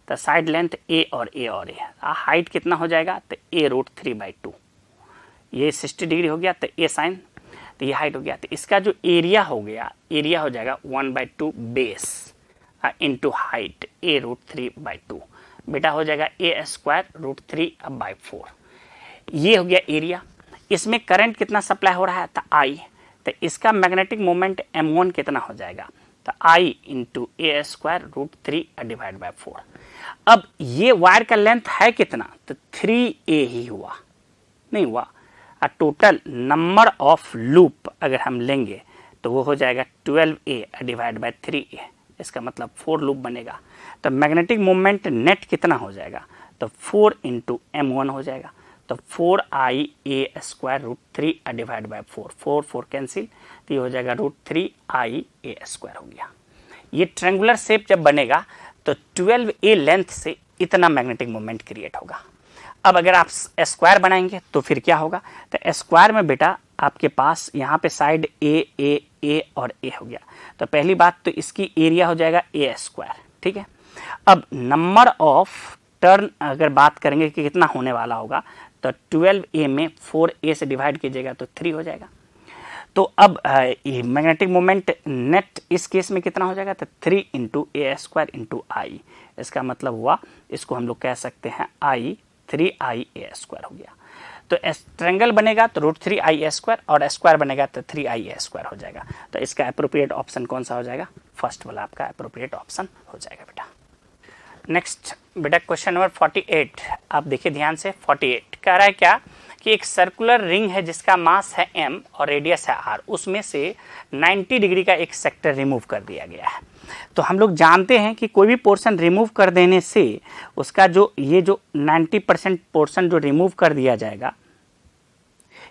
तो साइड लेंथ A और A और A, हाइट कितना हो जाएगा, तो A√3/2, ये 60 डिग्री हो गया, तो A साइन, तो ये हाइट हो गया। तो इसका जो एरिया हो गया, एरिया हो जाएगा 1/2 बेस इंटू हाइट A√3/2, बेटा हो जाएगा A²√3/4। ये हो गया एरिया। इसमें करंट कितना सप्लाई हो रहा है, तो I, तो इसका मैग्नेटिक मोमेंट M1 कितना हो जाएगा, तो I × A²√3/4। अब ये वायर का लेंथ है कितना, तो 3A ही हुआ, नहीं हुआ। टोटल नंबर ऑफ लूप अगर हम लेंगे तो वो हो जाएगा 12A/3A, इसका मतलब 4 लूप बनेगा। तो मैग्नेटिक मोमेंट नेट कितना हो जाएगा, तो 4 × M1 हो जाएगा, तो 4IA²√3/4, 4 कैंसिल, तो ये हो जाएगा √3IA² हो गया। ये ट्रायंगुलर शेप जब बनेगा तो 12A लेंथ से इतना मैग्नेटिक मोमेंट क्रिएट होगा। अब अगर आप स्क्वायर बनाएंगे तो फिर क्या होगा, तो स्क्वायर में बेटा आपके पास यहाँ पे साइड A और A हो गया। तो पहली बात तो इसकी एरिया हो जाएगा A²। ठीक है, अब नंबर ऑफ टर्न अगर बात करेंगे कि कितना होने वाला होगा, तो 12A में 4A से डिवाइड कीजिएगा तो 3 हो जाएगा। तो अब ये मैग्नेटिक मोमेंट नेट इस केस में कितना हो जाएगा, तो 3 × A² × I, इसका मतलब हुआ, इसको हम लोग कह सकते हैं I3IA² हो गया। तो ट्रायंगल बनेगा तो √3IA² और स्क्वायर बनेगा तो 3IA² हो जाएगा। तो इसका अप्रोप्रिएट ऑप्शन कौन सा हो जाएगा, फर्स्ट वाला आपका अप्रोप्रिएट ऑप्शन हो जाएगा बेटा। नेक्स्ट बेटा क्वेश्चन नंबर 48, आप देखिए ध्यान से। 48 कह रहा है क्या कि एक सर्कुलर रिंग है जिसका मास है m और रेडियस है r, उसमें से 90 डिग्री का एक सेक्टर रिमूव कर दिया गया है। तो हम लोग जानते हैं कि कोई भी पोर्शन रिमूव कर देने से उसका जो ये जो 90% पोर्शन जो रिमूव कर दिया जाएगा,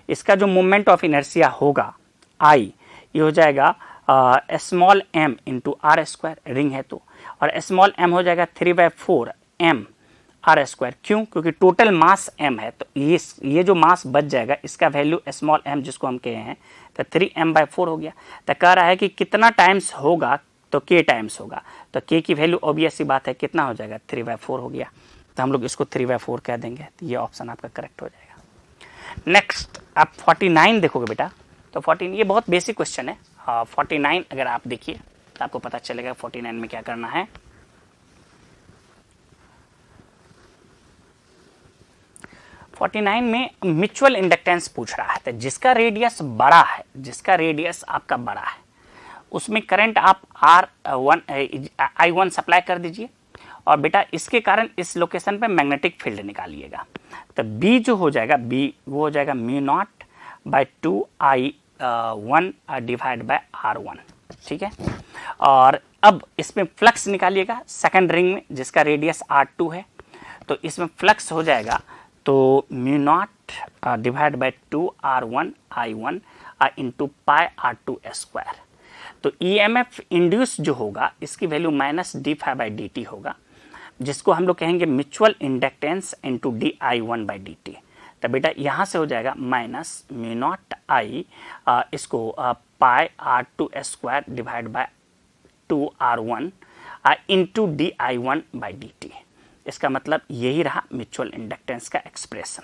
इसका जो मोमेंट ऑफ इनर्शिया होगा I, ये हो जाएगा स्मॉल m × r², रिंग है तो, और स्मॉल m हो जाएगा 3/4 m r²। क्यों, क्योंकि टोटल मास m है, तो ये जो मास बच जाएगा इसका वैल्यू स्मॉल m जिसको हम कहे हैं, तो 3m/4 हो गया। तो कह रहा है कि कितना टाइम्स होगा, तो k टाइम्स होगा, तो k की वैल्यू ऑब्वियस सी बात है कितना हो जाएगा, 3/4 हो गया। तो हम लोग इसको 3/4 कह देंगे, तो ये ऑप्शन आपका करेक्ट हो जाएगा। नेक्स्ट आप 49 देखोगे बेटा, तो 14 ये बहुत बेसिक क्वेश्चन है। 49 अगर आप देखिए तो आपको पता चलेगा 49 में क्या करना है। (49) में म्यूचुअल इंडक्टेंस पूछ रहा है, तो जिसका रेडियस बड़ा है, जिसका रेडियस आपका बड़ा है, उसमें करंट आप I1 सप्लाई कर दीजिए, और बेटा इसके कारण इस लोकेशन पे मैग्नेटिक फील्ड निकालिएगा। तो B जो हो जाएगा, B वो हो जाएगा μ0/2I1 / R1। ठीक है, और अब इसमें फ्लक्स निकालिएगा सेकंड रिंग में जिसका रेडियस R2 है, तो इसमें फ्लक्स हो जाएगा तो mu naught divide by 2R1 I1 into pi R2 square. तो EMF इंड्यूस जो होगा इसकी वैल्यू माइनस d∅dt होगा, जिसको हम लोग कहेंगे म्यूचुअल इंडक्टेंस इंटू di1/dt। तो बेटा यहाँ से हो जाएगा माइनस म्यू नॉट I इसको pi R2 square divide by 2R1 into di1/dt। इसका मतलब यही रहा म्यूचुअल इंडक्टेंस का एक्सप्रेशन।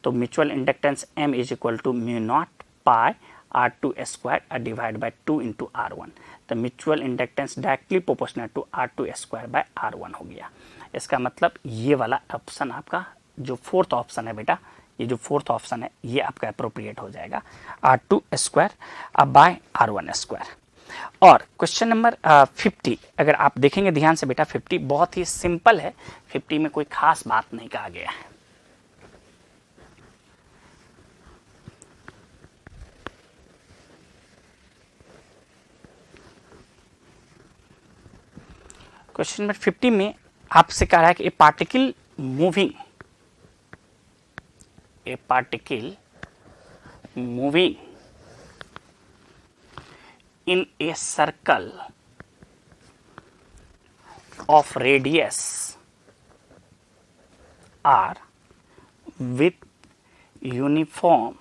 तो mutual inductance M is equal to mu naught pi R2 square divide by 2 into R1। तो mutual inductance directly proportional to R2 square by R1 हो गया। इसका मतलब ये वाला ऑप्शन आपका जो फोर्थ ऑप्शन है बेटा, ये जो फोर्थ ऑप्शन है ये आपका अप्रोप्रिएट हो जाएगा, R2 square by R1 square. और क्वेश्चन नंबर 50 अगर आप देखेंगे ध्यान से बेटा, 50 बहुत ही सिंपल है, 50 में कोई खास बात नहीं कहा गया है। क्वेश्चन नंबर 50 में आपसे कह रहा है कि ए particle moving in a circle of radius r with uniform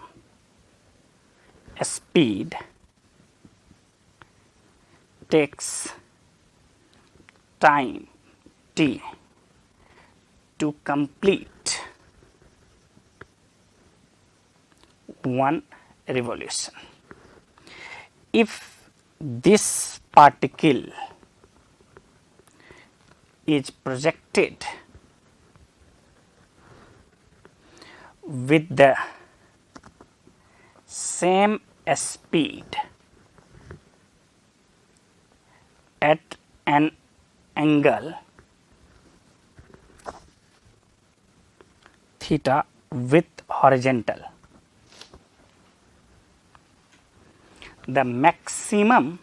speed takes time t to complete one revolution. If this particle is projected with the same speed at an angle theta with horizontal, the maximum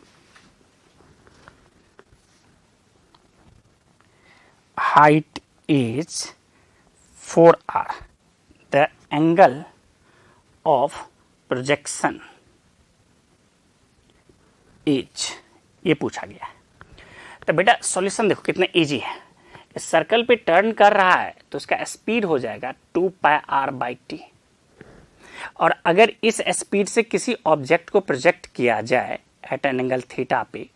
height is 4r. The angle of projection is, ये पूछा गया है। तो बेटा solution देखो कितना easy है। इस सर्कल पे टर्न कर रहा है तो उसका स्पीड हो जाएगा 2πr/t। और अगर इस स्पीड से किसी ऑब्जेक्ट को प्रोजेक्ट किया जाए एट एन एंगल थीटा पे,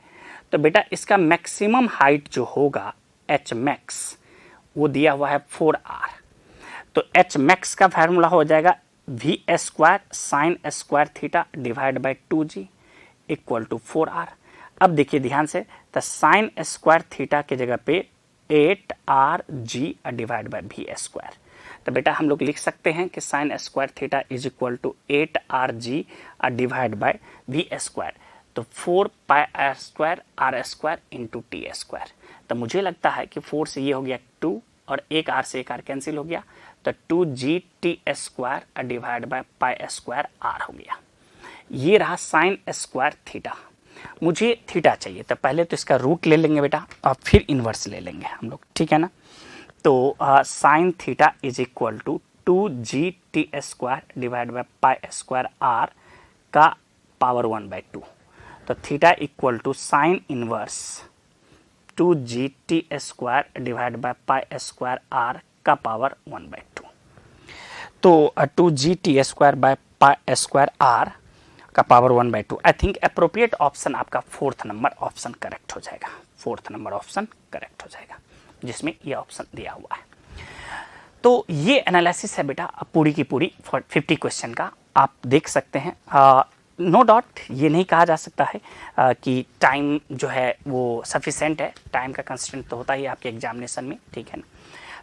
तो बेटा इसका मैक्सिमम हाइट जो होगा एच मैक्स वो दिया हुआ है 4r। तो एच मैक्स का फार्मूला हो जाएगा V square sine square theta divide by 2g equal to 4r। अब देखिए ध्यान से, तो साइन स्क्वायर थीटा की जगह पे 8rg divide by we square. तो बेटा हम लोग लिख सकते हैं कि sine square theta is equal to 8rg divide by V square. तो 4πr² r² into T square. तो मुझे लगता है कि 4 से ये हो गया 2 और एक r से एक r कैंसिल हो गया, तो 2g/t² डिवाइड बाय π² r हो गया। ये रहा साइन स्क्वायर थीटा। मुझे थीटा चाहिए, तो पहले तो इसका रूट ले लेंगे बेटा और फिर इन्वर्स ले लेंगे हम लोग, ठीक है ना। तो sine theta is equal to 2g/t² divide by π² r का पावर 1/2। तो theta equal to sine inverse 2g/t² divide by π² r का पावर 1/2। तो 2g/t² बाय π² r का power 1/2। I think appropriate option आपका फोर्थ नंबर ऑप्शन करेक्ट हो जाएगा, fourth number option correct हो जाएगा जिसमें ये ऑप्शन दिया हुआ है। तो ये एनालिसिस है बेटा पूरी की पूरी 50 क्वेश्चन का, आप देख सकते हैं। नो डाउट ये नहीं कहा जा सकता है कि टाइम जो है वो सफिशेंट है, टाइम का कंस्ट्रेंट तो होता ही आपके एग्जामिनेशन में, ठीक है ना।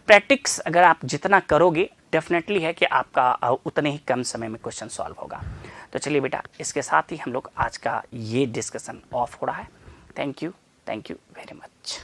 प्रैक्टिस अगर आप जितना करोगे डेफिनेटली है कि आपका उतने ही कम समय में क्वेश्चन सॉल्व होगा। तो चलिए बेटा इसके साथ ही हम लोग आज का ये डिस्कशन ऑफ हो रहा है। Thank you very much.